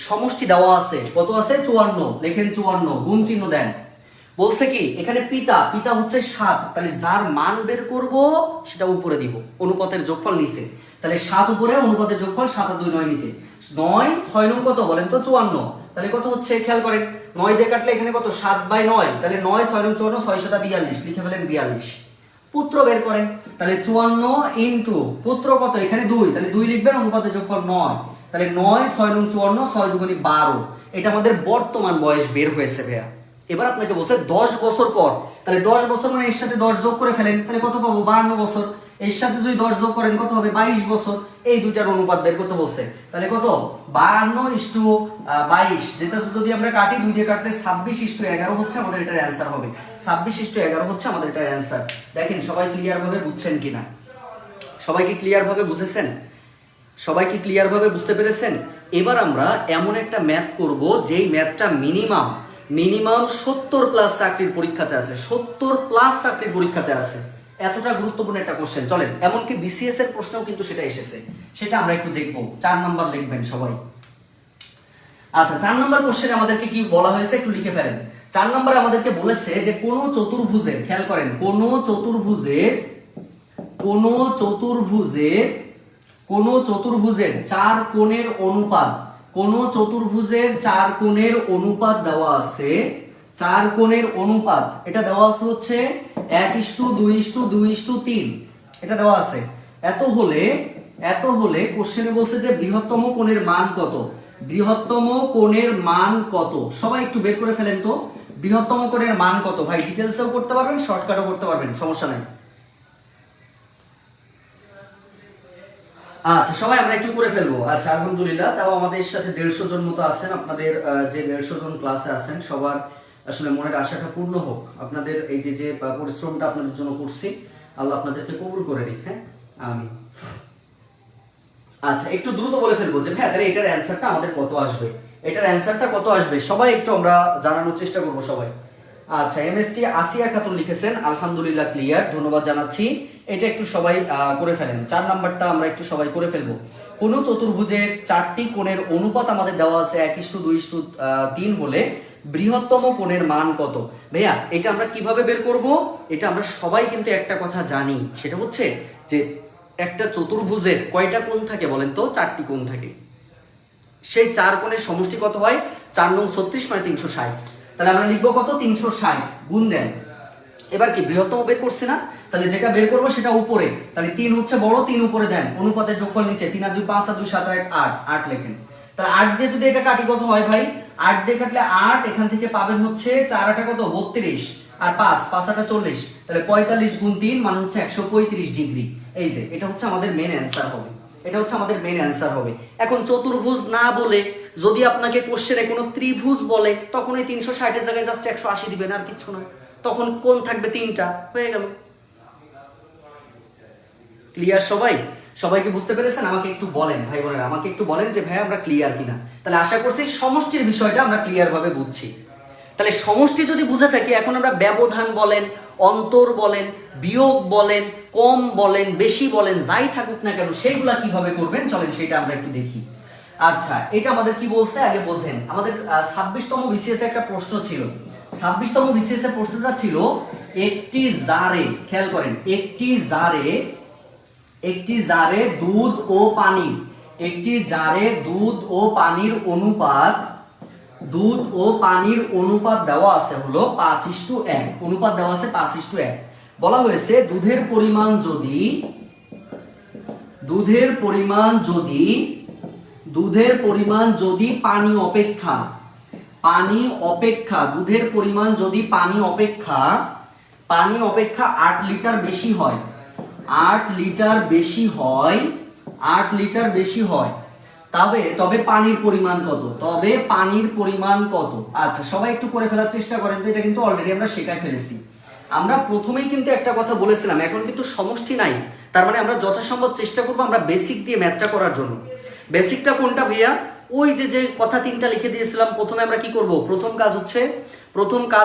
সমষ্টি দেওয়া আছে কত আছে 54, লেখেন 54, গুণ চিহ্ন দেন। বলছে কি এখানে পিতা, পিতা হচ্ছে 7, তাহলে যার মান বের করব সেটা উপরে দিব, অনুপাতের যোগফল নিচে, তাহলে 7 উপরে, অনুপাতের যোগফল 7 আর 2 9 নিচে, 9 6 9 কত বলেন তো 54, তাহলে কত হচ্ছে খেয়াল করেন, 9 দিয়ে কাটলে এখানে কত 7/9, তাহলে 9 6 9 54, 6 7 42, লিখে ফেলেন 42। পুত্র বের করেন, তাহলে 54 ইনটু পুত্র কত এখানে 2, তাহলে 2 লিখবেন, অনুপাতের যোগফল 9, তাহলে 9 6 9 54, 6 2 12, এটা আমাদের বর্তমান বয়স বের হয়েছে ভাইয়া। এবার আপনাকে বলছে 10 বছর পর, তাহলে 10 বছর মানে এর সাথে 10 যোগ করে ফেলেন, তাহলে কত পাবো 52 বছর, এর সাথে যদি 10 যোগ করেন কত হবে 22 বছর, এই দুইটার অনুপাত বের করতে বলছে, তাহলে কত 52:22, যেটা যদি আমরা কাটি 2 দিয়ে কাটলে 26:11 হচ্ছে আমাদের এটার অ্যানসার হবে, 26:11 হচ্ছে আমাদের এটার অ্যানসার। দেখেন সবাই ক্লিয়ার ভাবে বুঝছেন কিনা, সবাই কি ক্লিয়ার ভাবে বুঝেছেন, সবাই কি ক্লিয়ার ভাবে বুঝতে পেরেছেন? এবার আমরা এমন একটা ম্যাথ করব যেই ম্যাথটা মিনিমাম 70+ চাকরির পরীক্ষাতে আছে, 70+ চাকরির পরীক্ষাতে আছে, এতটা গুরুত্বপূর্ণ একটা কোশ্চেন। চলেন, এমনকি বিসিএস এর প্রশ্নও কিন্তু সেটা এসেছে, সেটা আমরা একটু দেখবো। 4 নাম্বার লিখবেন সবাই। আচ্ছা 4 নাম্বার কোশ্চেনে আমাদেরকে কি বলা হয়েছে একটু লিখে ফেলেন। 4 নম্বরে আমাদেরকে বলেছে যে কোন চতুর্ভুজের, খেয়াল করেন, কোন চতুর্ভুজের 4 কোণের অনুপাত, কোন চতুর্ভুজের 4 কোণের অনুপাত দেওয়া আছে, 4 কোণের অনুপাত এটা দেওয়া আছে হচ্ছে 1:2:2:3, এটা দেওয়া আছে। এত হলে কোশ্চেনে বলছে যে বৃহত্তম কোণের মান কত, বৃহত্তম কোণের মান কত, সবাই একটু বের করে ফেলেন তো, বৃহত্তম কোণের মান কত। ভাই ডিটেইলসেও করতে পারবেন, শর্টকাটও করতে পারবেন, সমস্যা নাই। আচ্ছা সবাই আমরা একটু করে ফেলবো। আচ্ছা আলহামদুলিল্লাহ, তাও আমাদের সাথে 150 জন মতো আছেন, আপনাদের যে 150 জন ক্লাসে আছেন সবার আসলে মনের আশাটা পূর্ণ হোক। আপনাদের এই যে পরিশ্রমটা আপনাদের জন্য করছি, আল্লাহ আপনাদেরকে কবুল করে নিক। হ্যাঁ আমিন। আচ্ছা একটু দ্রুত বলে ফেলবো যে হ্যাঁ তাহলে এটার অ্যানসারটা আমাদের কত আসবে, এটার অ্যানসারটা কত আসবে সবাই একটু আমরা জানানোর চেষ্টা করব সবাই। আচ্ছা এমএসটি আসিয়া খাতুন লিখেছেন, আলহামদুলিল্লাহ ক্লিয়ার, ধন্যবাদ জানাচ্ছি। এটা একটু সবাই করে ফেলেন, 4 নাম্বারটা আমরা একটু সবাই করে ফেলবো। কোন চতুর্ভুজের 4টি কোণের অনুপাত আমাদের দেওয়া আছে 1:2:3 হলে বৃহত্তম কোণের মান কত। ভাইয়া এটা আমরা কিভাবে বের করব, এটা আমরা সবাই কিন্তু একটা কথা জানি, সেটা হচ্ছে যে একটা চতুর্ভুজের কয়টা কোণ থাকে বলেন তো, 4টি কোণ থাকে, সেই 4 কোণের সমষ্টি কত হয় 4 9 36 মানে 360, তাহলে আমরা লিখবো কত 360, গুণ দেন। এবার কি বৃহত্তম বের করছি না, তাহলে যেটা বের করবো সেটা উপরে, তাহলে 3 হচ্ছে বড়, 3 উপরে দেন, অনুপাতের যোগফল নিচে, 3 আর 2 5 আর 2 7 আর 1 8, 8 লেখেন। তাহলে 8 দিয়ে যদি এটা কাটি কত হয় ভাই, 8 দিয়ে কাটলে 8, এখান থেকে পাবেন হচ্ছে 4 8 কত 32 আর 5 5 8 40, তাহলে 45 গুণ 3 মানে হচ্ছে 135 ডিগ্রি। এই যে এটা হচ্ছে আমাদের মেন অ্যানসার হবে, এটা হচ্ছে আমাদের মেন অ্যানসার হবে। এখন চতুর্ভুজ না বলে যদি আপনাকে কোশ্চেনে কোনো ত্রিভুজ বলে, তখন এই 360 এর জায়গায় জাস্ট 180 দিবেন, আর কিছু না, তখন কোণ থাকবে 3টা, হয়ে গেল। ক্লিয়ার সবাই, সবাইকে বুঝতে পেরেছেন? আমাকে একটু বলেন ভাই বোনেরা, আমাকে একটু বলেন যে ভাই আমরা ক্লিয়ার কিনা। তাহলে আশা করছি সমষ্টির বিষয়টা আমরা ক্লিয়ার ভাবে বুঝছি। তাহলে সমষ্টি যদি বুঝে থাকি, এখন আমরা ব্যবধান বলেন, অন্তর বলেন, বিয়োগ বলেন, কম বলেন, বেশি বলেন, যাই থাকুক না কেন সেইগুলা কিভাবে করবেন চলেন সেটা আমরা একটু দেখি। আচ্ছা এটা আমাদের কি বলছে আগে বোঝেন। আমাদের 26তম বিসিএস একটা প্রশ্ন ছিল, 26তম বিসিএস এর প্রশ্নটা ছিল একটি জারে, খেয়াল করেন, একটি জারে দুধ ও পানি, একটি জারে দুধ ও পানির অনুপাত, দুধ ও পানির অনুপাত দেওয়া আছে হলো 5:1, অনুপাত দেওয়া আছে 5:1। বলা হয়েছে দুধের পরিমাণ যদি পানি অপেক্ষা দুধের পরিমাণ যদি পানি অপেক্ষা 8 লিটার বেশি হয়, 8 লিটার বেশি হয়, তবে তবে পানির পরিমাণ কত, তবে পানির পরিমাণ কত। আচ্ছা সবাই একটু করে ফেলার চেষ্টা করেন তো, এটা কিন্তু অলরেডি আমরা শেখাই ফেলেছি। আমরা প্রথমেই কিন্তু একটা কথা বলেছিলাম, এখন কিন্তু সমষ্টি নাই, তার মানে আমরা যথাসম্ভব চেষ্টা করবো আমরা বেসিক দিয়ে ম্যাথটা করার জন্য। বেসিকটা কোনটা ভাইয়া? ওই যে যে কথা তিনটা লিখে দিয়েছিলাম, প্রথমে আমরা কি করব, প্রথম কাজ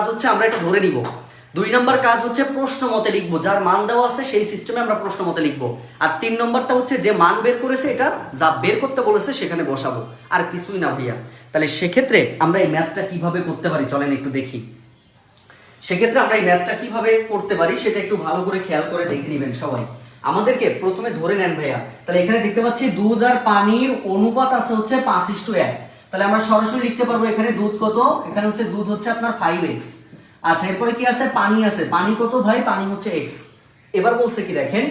হচ্ছে আমরা এটা ধরে নিব। 2 নম্বর কাজ হচ্ছে প্রশ্ন মতে লিখবো, যার মান দেওয়া আছে সেই সিস্টেমে আমরা প্রশ্ন মতে লিখবো। আর 3 নম্বরটা হচ্ছে যে মান বের করেছে এটা যা বের করতে বলেছে সেখানে বসাবো, আর কিছুই না ভাইয়া। তাহলে সেক্ষেত্রে আমরা এই ম্যাথটা কিভাবে করতে পারি চলেন একটু দেখি। সেক্ষেত্রে আমরা এই ম্যাথটা কিভাবে করতে পারি সেটা একটু ভালো করে খেয়াল করে দেখে নেবেন সবাই। আমাদেরকে প্রথমে ধরে নেন ভাইয়া, তাহলে এখানে দেখতে পাচ্ছি দুধ আর পানির অনুপাত আছে হচ্ছে 5:1। তাহলে আমরা সরাসরি লিখতে পারবো এখানে দুধ কত, এখানে হচ্ছে দুধ হচ্ছে আপনার 5x। আচ্ছা এরপরে কি আছে, পানি আছে, পানি কত ভাই, পানি হচ্ছে x। এবার বলছে কি দেখেন,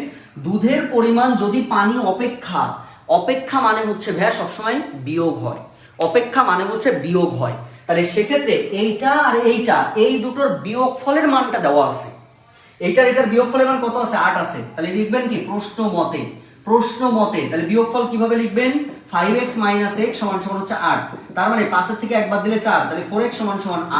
দুধের পরিমাণ যদি পানি অপেক্ষা, অপেক্ষা মানে হচ্ছে ভাইয়া সবসময় বিয়োগ হয়, অপেক্ষা মানে হচ্ছে বিয়োগ হয়। তাহলে সেক্ষেত্রে এইটা আর এইটা, এই দুটোর বিয়োগফলের মানটা দেওয়া আছে, এটার বিয়োগফলের মান কত আছে, 8 আছে। তাহলে লিখবেন কি প্রশ্ন মতে, প্রশ্ন মতে। তাহলে বিয়োগফল কিভাবে লিখবেন, 5x - x = হচ্ছে 8। তার মানে 5 এর থেকে 1 বাদ দিলে 4, তাহলে 4x =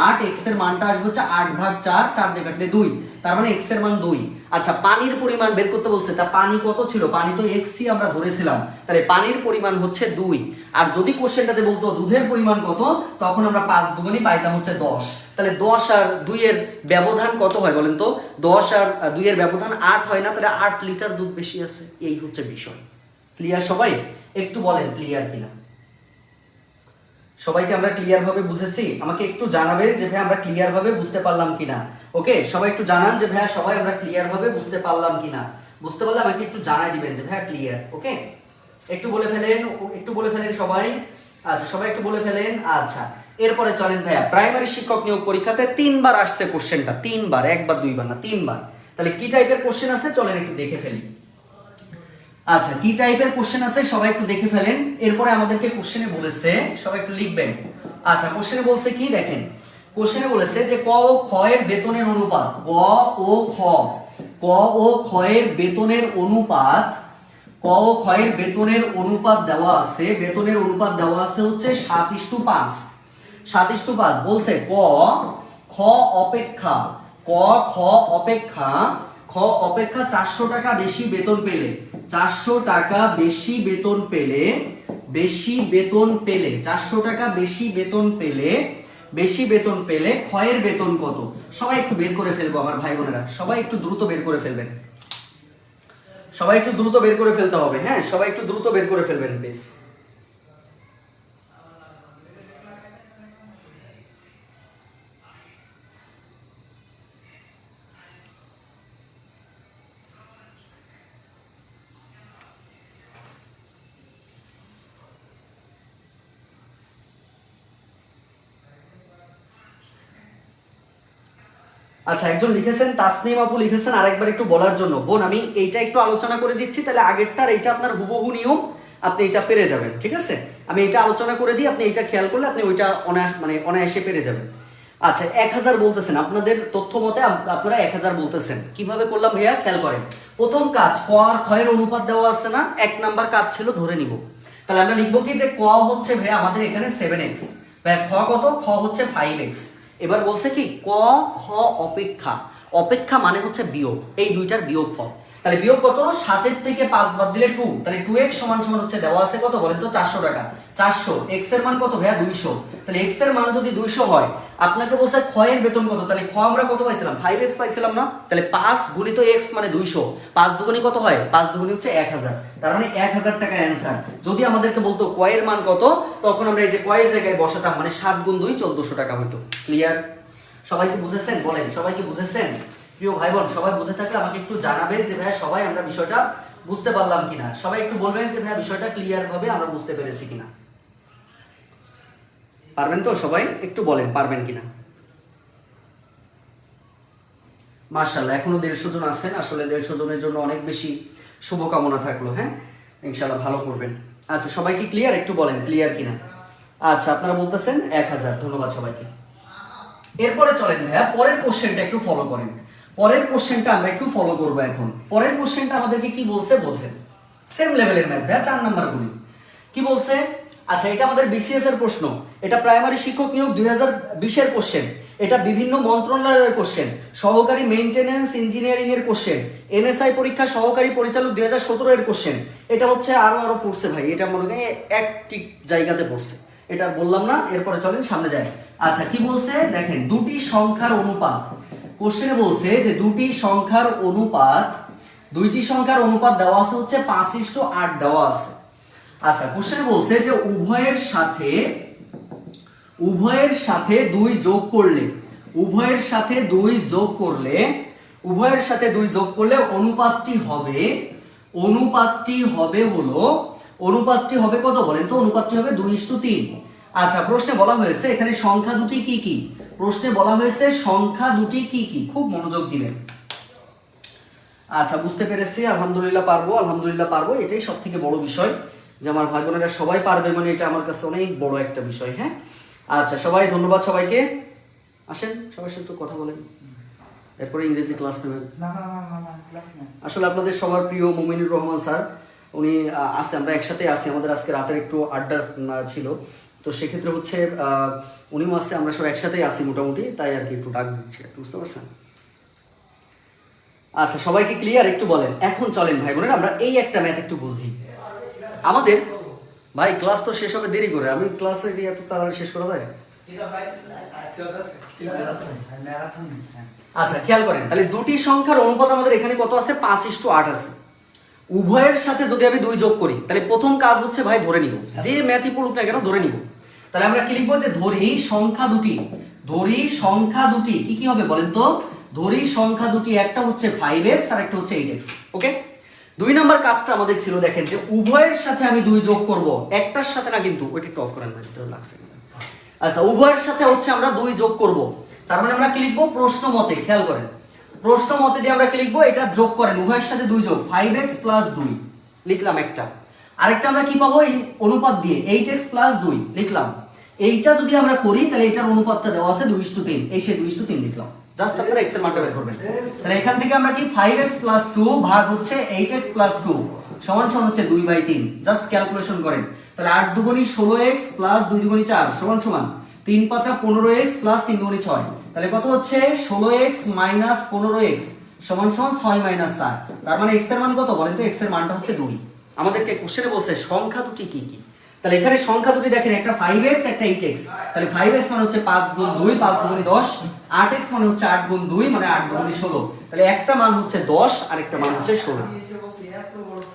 8। x এর মানটা আসবে হচ্ছে 8/4, 4 দিয়ে কাটলে 2, তার মানে x এর মান 2। আচ্ছা পানির পরিমাণ বের করতে বলছে, তা পানি কত ছিল, পানি তো x ই আমরা ধরেছিলাম, তাহলে পানির পরিমাণ হচ্ছে 2। আর যদি কোশ্চেনটাতে বলতো দুধের পরিমাণ কত, তখন আমরা 5 দুগুণই পাইতাম হচ্ছে 10। তাহলে 10 আর 2 এর ব্যবধান কত হয় বলেন তো, 10 আর 2 এর ব্যবধান 8 হয় না, তাহলে 8 লিটার দুধ বেশি আছে, এই হচ্ছে বিষয়। ক্লিয়ার সবাই? একটু বলেন ক্লিয়ার কিনা। সবাইকে আমরা ক্লিয়ার ভাবে বুঝেছি? আমাকে একটু জানাবেন যে ভাই আমরা ক্লিয়ার ভাবে বুঝতে পারলাম কিনা। ওকে সবাই একটু জানান যে ভাইয়া সবাই আমরা ক্লিয়ার ভাবে বুঝতে পারলাম কিনা। বুঝতে পারলে আমাকে একটু জানাই দিবেন যে ভাইয়া ক্লিয়ার। ওকে একটু বলে ফেলেন সবাই। আচ্ছা সবাই একটু বলে ফেলেন। আচ্ছা এরপরে চলেন ভাইয়া, প্রাইমারি শিক্ষক নিয়োগ পরীক্ষাতে 3 বার আসছে কোশ্চেনটা, 3 বার, 1 বার 2 বার না 3 বার। তাহলে কি টাইপের কোশ্চেন আছে চলেন একটু দেখে ফেলি। আচ্ছা কি টাইপের কোশ্চেন আছে সবাই একটু দেখে ফেলেন। এরপরে আমাদেরকে কোশ্চেনে বলেছে, সবাই একটু লিখবেন। আচ্ছা কোশ্চেনে বলছে কি দেখেন, কোশ্চেনে বলেছে যে ক ও খ এর বেতনের অনুপাত, ক ও খ এর বেতনের অনুপাত, ক ও খ এর বেতনের অনুপাত দেওয়া আছে, বেতনের অনুপাত দেওয়া আছে হচ্ছে 7:5। 7:5 বলছে ক খ অপেক্ষা, ক খ অপেক্ষা 400 টাকা বেশি বেতন পেলে, 400 টাকা বেশি বেতন পেলে, 400 টাকা বেশি বেতন পেলে ক্ষয়ের বেতন কত। সবাই একটু বের করে ফেলবো আমার ভাই বোনেরা, সবাই একটু দ্রুত বের করে ফেলবেন, সবাই একটু দ্রুত বের করে ফেলতে হবে। হ্যাঁ সবাই একটু দ্রুত বের করে ফেলবেন প্লিজ। আচ্ছা একজন লিখেছেন, তাসনিম আপু লিখেছেন আরেকবার একটু বলার জন্য, বোন আমি এইটা একটু আলোচনা করে দিচ্ছি, তাহলে আগেরটার এইটা আপনার হুবহু নিয়ম, আপনি এটা পেরে যাবেন। ঠিক আছে আমি এটা আলোচনা করে দিই, আপনি এটা খেয়াল করলে আপনি ওইটা অনায়াসে পেরে যাবেন। আচ্ছা 1000 বলতেছেন, আপনাদের তথ্য মতে আপনারা 1000 বলতেছেন। কিভাবে করলাম ভাইয়া খেয়াল করেন। প্রথম কাজ ক আর ক্ষয়ের অনুপাত দেওয়া আছে না, 1 নাম্বার কাজ ছিল ধরে নিব। তাহলে আমরা লিখবো কি যে ক হচ্ছে ভাইয়া আমাদের এখানে 7x, ভাইয়া খ কত, খ হচ্ছে 5x। এবার বলছে কি ক খ অপেক্ষা, অপেক্ষা মানে হচ্ছে বিয়োগ, এই দুইটার বিয়োগ ফল। তাহলে বিয়োগ কত, 7 এর থেকে 5 বাদ দিলে 2, তাহলে 2x = হচ্ছে দেওয়া আছে কত বলেন তো 400 টাকা। 400 x এর মান কত ভাইয়া 200, তাহলে x এর মান যদি 200 হয়, আপনাকে বলছে খ এর বেতন কত, তাহলে খ আমরা কত পাইছিলাম 5x পাইছিলাম না, তাহলে 5 গুণিত x মানে 200, 5 দুগুণী কত হয়, 5 দুগুণী হচ্ছে 1000, তার মানে 1000 টাকা অ্যানসার। যদি আমাদেরকে বলতো ক এর মান কত, তখন আমরা এই যে ক এর জায়গায় বসাতাম, মানে 7 গুণ 2 1400 টাকা হতো। ক্লিয়ার? সবাই কি বুঝেছেন বলেন, সবাই কি বুঝেছেন? প্রিয় ভাই বোন সবাই বুঝে থাকলে আমাকে একটু জানাবেন যে ভাইয়া সবাই আমরা বিষয়টা বুঝতে পারলাম কিনা। সবাই একটু বলবেন যে ভাইয়া বিষয়টা ক্লিয়ার ভাবে আমরা বুঝতে পেরেছি কিনা। পারবেন তো সবাই একটু বলেন পারবেন কিনা। মাশাআল্লাহ এখনো 150 জন আছেন, আসলে 150 জনের জন্য অনেক বেশি শুভকামনা থাকলো। হ্যাঁ ইনশাআল্লাহ ভালো করবেন। আচ্ছা সবাই কি ক্লিয়ার, একটু বলেন ক্লিয়ার কিনা। আচ্ছা আপনারা বলতেছেন 1000, ধন্যবাদ সবাইকে। এরপরে চলেন ভাইয়া পরের কোশ্চেনটা একটু ফলো করেন, পরের কোশ্চেনটা আমরা একটু ফলো করব এখন। পরের কোশ্চেনটা আমাদেরকে কি বলছে বোঝেন, সেম লেভেলের ম্যাথ ভাইয়া, 4 নাম্বার গুলি। কি বলছে, আচ্ছা, এটা আমাদের বিসিএস এর প্রশ্ন, এটা প্রাইমারি শিক্ষক নিয়োগ 2020 এর কোশ্চেন, এটা বিভিন্ন মন্ত্রণালয়ের কোশ্চেন, সহকারী মেইনটেনেন্স ইঞ্জিনিয়ারিং এর কোশ্চেন, এনএসআই পরীক্ষা সহকারী পরিচালক 2017 এর কোশ্চেন। এটা হচ্ছে আরো পড়ছে ভাই, এটা মনে করেন একটি জায়গাতে পড়ছে, এটা বললাম না। এরপরে চলেন সামনে যাই। আচ্ছা, কি বলছে দেখেন, দুটি সংখ্যার অনুপাত, কোশ্চেনে বলছে যে দুইটি সংখ্যার অনুপাত দেওয়া আছে হচ্ছে 5:8 দেওয়া আছে। আচ্ছা, কোশ্চেনে বলছে যে উভয়ের সাথে 2 যোগ করলে অনুপাতটি হবে কত বলেন তো? অনুপাতটি হবে 2:3। আচ্ছা, প্রশ্নে বলা হয়েছে এখানে সংখ্যা দুটি কি কি? খুব মনোযোগ দিবেন। আচ্ছা, বুঝতে পেরেছি, আলহামদুলিল্লাহ পারবো। এটাই সব থেকে বড় বিষয় যে আমার ভাই বোনেরা সবাই পারবে, মানে এটা আমার কাছে অনেক বড় একটা বিষয়। হ্যাঁ, আচ্ছা, সবাই ধন্যবাদ সবাইকে। আসেন সবার সাথে একটু কথা বলেন, এরপরে ইংরেজি ক্লাস নেবেন। আসলে আপনাদের সবার প্রিয় মুমিনুর রহমান স্যার, উনি আছে, আমরা একসাথে আছি, আমাদের আজকে রাতের একটু আড্ডা ছিল, তো সেক্ষেত্রে হচ্ছে উনিও আছে, আমরা সব একসাথেই আছি মোটামুটি, তাই আর কি একটু ডাক দিচ্ছি, বুঝতে পারছেন? আচ্ছা, সবাইকে ক্লিয়ার একটু বলেন। এখন চলেন ভাই বোনেরা, আমরা এই একটা ম্যাথ একটু বুঝি। আমাদের ভাই ক্লাস তো শেষ হবে দেরি করে, আমি ক্লাসে গিয়ে এত তাড়াতাড়ি শেষ করা যায়? আচ্ছা, খেয়াল করেন, তাহলে দুটি সংখ্যার অনুপাত আমাদের এখানে কত আছে? 5:8 আছে। উভয়ের সাথে যদি আমি 2 যোগ করি, তাহলে প্রথম কাজ হচ্ছে ভাই ধরে নিব, যে ম্যাথই পড়ুক না কেন ধরে নিব। তাহলে আমরা কি লিখবো? যে ধরি সংখ্যা দুটি কি হবে বলেন তো? ধরি সংখ্যা দুটি, একটা হচ্ছে 5x আর একটা হচ্ছে 8x। ওকে, 2 নাম্বার কাজটা আমাদের ছিল, দেখেন যে উভয়ের সাথে আমি 2 যোগ করব, একটার সাথে না কিন্তু, ওইটা একটু অফ করেন না, এটা লাগছে। আচ্ছা, উভয়ের সাথে হচ্ছে আমরা 2 যোগ করব, তার মানে আমরা কি লিখবো? প্রশ্ন মতে, খেয়াল করেন, প্রশ্ন মতে দিয়ে আমরা কি লিখবো? এটা যোগ করেন, উভয়ের সাথে 2 যোগ, 5x + 2 লিখলাম একটা। আরেকটা আমরা কি পাবো? এই অনুপাত দিয়ে 8x + 2 লিখলাম। এইটা যদি আমরা করি তাহলে এটার অনুপাতটা দেওয়া আছে 2:3, এই সে 2:3 লিখলাম। জাস্ট আপনারা x এর মানটা বের করবেন। তাহলে এখান থেকে আমরা কি 5x + 2 ভাগ হচ্ছে 8x + 2 সমান হচ্ছে 2/3। জাস্ট ক্যালকুলেশন করেন, তাহলে 8 দুগুণী 16x + 2 দুগুণী 4 সমান 3 5 15x + 3 দুগুণী 6। তাহলে কত হচ্ছে? 16x - 15x সমান 6 - 4। তার মানে x এর মান কত বলেন তো? x এর মানটা হচ্ছে 2। আমাদেরকে কোশ্চেনে বলছে সংখ্যা দুটি কি কি। তাহলে এখানে সংখ্যা দুটি দেখেন, একটা 5x একটা 8x। তাহলে 5x মানে হচ্ছে 5 গুণ 2 5 দুগুণী 10, 8x মানে হচ্ছে 8 গুণ 2 মানে 8 দুগুণী 16। তাহলে একটা মান হচ্ছে 10 আর একটা মান হচ্ছে 16।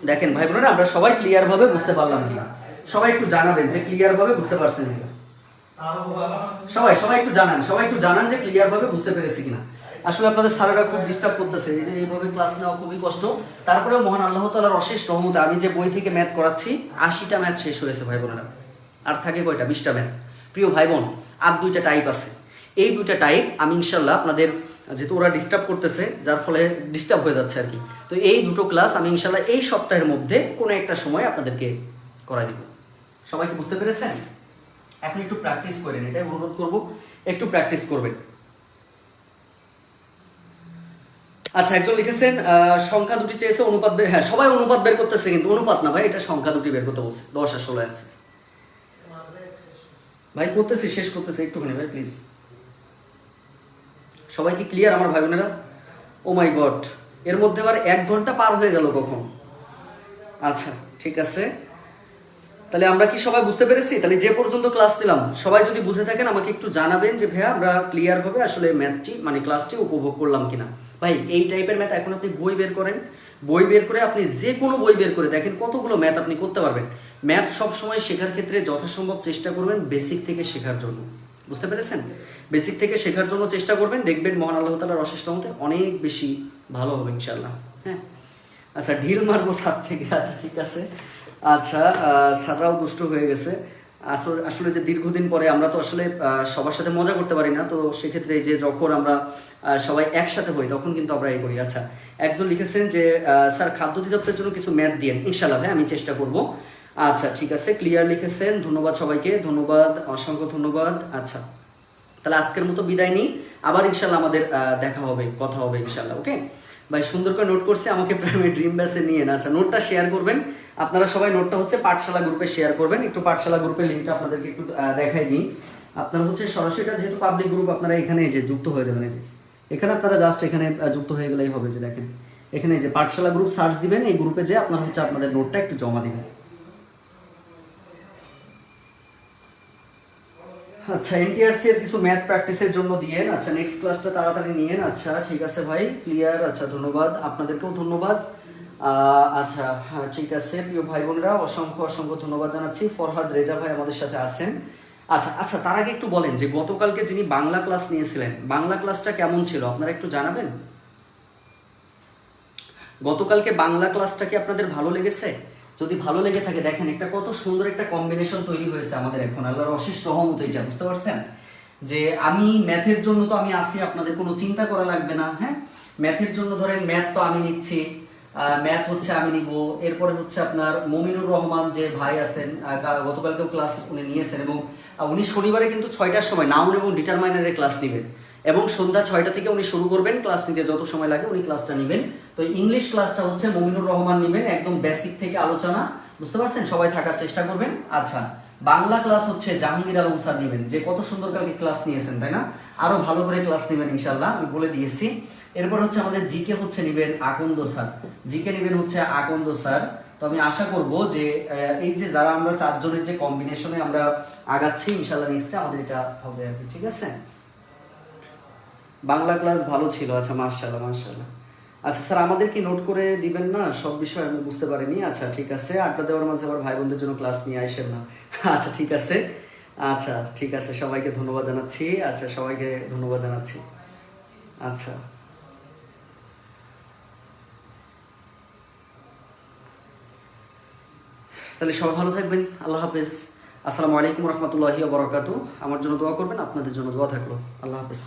দেখেন ভাই বোনেরা, আমরা সবাই ক্লিয়ার ভাবে বুঝতে পারলাম কিনা? সবাই একটু জানাবেন যে ক্লিয়ার ভাবে বুঝতে পারছেন কিনা। সবাই একটু জানান যে ক্লিয়ার ভাবে বুঝতে পেরেছি কিনা। আসলে আপনাদের স্যারেরা খুব ডিস্টার্ব করতেছে, এই যে এইভাবে ক্লাস নেওয়া খুবই কষ্ট। তারপরেও মহান আল্লাহ তাআলার অশেষ রহমতে আমি যে বই থেকে ম্যাথ করাচ্ছি 80টা ম্যাথ শেষ হয়েছে ভাই বোনেরা। আর থাকে কয়টা? 20টা ম্যাথ। প্রিয় ভাই বোন, আর 2টা টাইপ আছে। এই 2টা টাইপ আমি ইনশাল্লাহ আপনাদের, যেহেতু ওরা ডিস্টার্ব করতেছে যার ফলে ডিস্টার্ব হয়ে যাচ্ছে আর কি, তো এই 2টো ক্লাস আমি ইনশাল্লাহ এই সপ্তাহের মধ্যে কোনো একটা সময় আপনাদেরকে করাই দিব। সবাই কি বুঝতে পেরেছেন? এখন একটু প্র্যাকটিস করেন, এটাই অনুরোধ করব, একটু প্র্যাকটিস করবেন। আচ্ছা, একজন লিখেছেন সংখ্যা দুটি চেয়েছে অনুপাত বের। হ্যাঁ, সবাই অনুপাত বের করতেছে, কিন্তু অনুপাত না ভাই, এটা সংখ্যা দুটি বের করতে বলছে। 10 আর 16 আছে ভাই, করতেছি, শেষ করতেছি একটুখানি ভাই প্লিজ। সবাই কি ক্লিয়ার আমার ভাই বোনেরা? ও মাই গড, এর মধ্যে আবার 1 ঘন্টা পার হয়ে গেল কখন? আচ্ছা, ঠিক আছে, তাহলে আমরা কি সবাই বুঝতে পেরেছি? তাহলে যে পর্যন্ত ক্লাস নিলাম সবাই যদি বুঝে থাকেন আমাকে একটু জানাবেন যে ভাইয়া আমরা ক্লিয়ার ভাবে আসলে ম্যাথটি মানে ক্লাসটি উপভোগ করলাম কিনা। ভাই এই টাইপের ম্যাথ এখন আপনি বই বের করেন, বই বের করে আপনি যে কোনো বই বের করে দেখেন কতগুলো ম্যাথ আপনি করতে পারবেন। ম্যাথ সবসময় শেখার ক্ষেত্রে যথাসম্ভব চেষ্টা করবেন বেসিক থেকে শেখার জন্য, বুঝতে পেরেছেন? বেসিক থেকে শেখার জন্য চেষ্টা করবেন, দেখবেন মহান আল্লাহ তাআলার অশেষ রহমতে অনেক বেশি ভালো হবে ইনশাআল্লাহ। হ্যাঁ, আচ্ছা, ঢিল মারবো ছাদ থেকে। আচ্ছা, ঠিক আছে। আচ্ছা, স্যাররাও দুষ্ট হয়ে গেছে। আসলে যে দীর্ঘদিন পরে আমরা তো আসলে সবার সাথে মজা করতে পারি না, তো সেক্ষেত্রে যে যখন আমরা সবাই একসাথে হই তখন কিন্তু আমরা এই করি। আচ্ছা, একজন লিখেছেন যে স্যার খাদ্য অধিদপ্তরের জন্য কিছু ম্যাথ দিয়েন। ইনশাআল্লাহ ভাই আমি চেষ্টা করব। আচ্ছা, ঠিক আছে, ক্লিয়ার লিখেছেন, ধন্যবাদ সবাইকে, ধন্যবাদ, অসংখ্য ধন্যবাদ। আচ্ছা, তাহলে আজকের মতো বিদায় নিই, আবার ইনশাআল্লাহ আমাদের দেখা হবে, কথা হবে ইনশাআল্লাহ। ওকে, ভাই সুন্দর করে নোট করছি, আমাকে প্রাইমারি ড্রিম ব্যাচে নিয়ে না। আচ্ছা নোটটা শেয়ার করবেন আপনারা সবাই, নোটটা হচ্ছে পাঠশালা গ্রুপে শেয়ার করবেন। একটু পাঠশালা গ্রুপের লিঙ্কটা আপনাদেরকে একটু দেখাই দিই। আপনারা হচ্ছে সরাসরি, এটা যেহেতু পাবলিক গ্রুপ, আপনারা এখানে যে যুক্ত হয়ে যাবেন, এই যে এখানে আপনারা জাস্ট এখানে যুক্ত হয়ে গেলেই হবে। যে দেখেন এখানে যে পাঠশালা গ্রুপ সার্চ দিবেন, এই গ্রুপে যে আপনারা হচ্ছে আপনাদের নোটটা একটু জমা দিবেন। আচ্ছা এনটিআরসি এর কিছু ম্যাথ প্র্যাকটিসের জন্য দিয়েন। আচ্ছা নেক্সট ক্লাসটা তাড়াতাড়ি নিয়েন। আচ্ছা ঠিক আছে ভাই, ক্লিয়ার। আচ্ছা ধন্যবাদ, আপনাদেরকেও ধন্যবাদ। আচ্ছা হ্যাঁ ঠিক আছে প্রিয় ভাই বোনেরা, অসংখ্য অসংখ্য ধন্যবাদ জানাচ্ছি। ফরহাদ রেজা ভাই আমাদের সাথে আছেন। আচ্ছা আচ্ছা তার আগে একটু বলেন যে গতকালকে যিনি বাংলা ক্লাস নিয়েছিলেন, বাংলা ক্লাসটা কেমন ছিল আপনারা একটু জানাবেন। গতকালকে বাংলা ক্লাসটা কি আপনাদের ভালো লেগেছে? যদি ভালো লেগে থাকে দেখেন একটা কত সুন্দর একটা কম্বিনেশন তৈরি হয়েছে আমাদের এখন, আল্লাহর অশেষ রহমত। এটা বুঝতে পারছেন যে আমি ম্যাথের জন্য তো আমি আসি, আপনাদের কোনো চিন্তা করা লাগবে না। হ্যাঁ ম্যাথের জন্য ধরেন ম্যাথ তো আমি নিচ্ছি, ম্যাথ হচ্ছে আমি নিব। এরপরে হচ্ছে আপনার মমিনুর রহমান যে ভাই আছেন, গতকালকেও ক্লাস উনি নিয়েছেন, এবং উনি শনিবারে কিন্তু 6টার সময় নাউন এবং ডিটারমাইনারের ক্লাস নেবেন, এবং সন্ধ্যা 6টা থেকে উনি শুরু করবেন ক্লাস নিতে, যত সময় লাগে উনি ক্লাসটা নেবেন। তো ইংলিশ ক্লাসটা হচ্ছে মমিনুর রহমান নেবেন, একদম বেসিক থেকে আলোচনা, বুঝতে পারছেন, সবাই থাকার চেষ্টা করবেন। আচ্ছা বাংলা ক্লাস হচ্ছে জাহাঙ্গীর আলম স্যার নেবেন, যে কত সুন্দর কালকে ক্লাস নিয়েছেন তাই না, আরো ভালো করে ক্লাস নেবেন ইনশাল্লাহ, আমি বলে দিয়েছি। এরপর হচ্ছে আমাদের জিকে হচ্ছে নেবেন আকন্দ স্যার, জিকে নেবেন হচ্ছে আকন্দ স্যার। তো আমি আশা করব যে এই যে যারা আমরা 4 জনের যে কম্বিনেশনে আমরা আগাচ্ছি, ইনশাল্লাহ নেক্সটে আমাদের এটা হবে আর কি, ঠিক আছে। বাংলা ক্লাস ভালো ছিল, আচ্ছা মাশাআল্লাহ মাশাআল্লাহ। আচ্ছা স্যার আমাদের কি নোট করে দিবেন না সব বিষয়, আমি বুঝতে পারিনি। আচ্ছা ঠিক আছে, আড্ডা দেওয়ার মাঝে আবার ভাই বোনদের জন্য ক্লাস নিয়ে আসেন না। আচ্ছা ঠিক আছে, আচ্ছা ঠিক আছে, সবাইকে ধন্যবাদ জানাচ্ছি। আচ্ছা সবাইকে ধন্যবাদ জানাচ্ছি। আচ্ছা তাহলে সবাই ভালো থাকবেন, আল্লাহ হাফেজ। আসসালামু আলাইকুম রহমতুল্লাহি ওয়া বারাকাতুহু। আমার জন্য দোয়া করবেন, আপনাদের জন্য দোয়া থাকলো। আল্লাহ হাফেজ।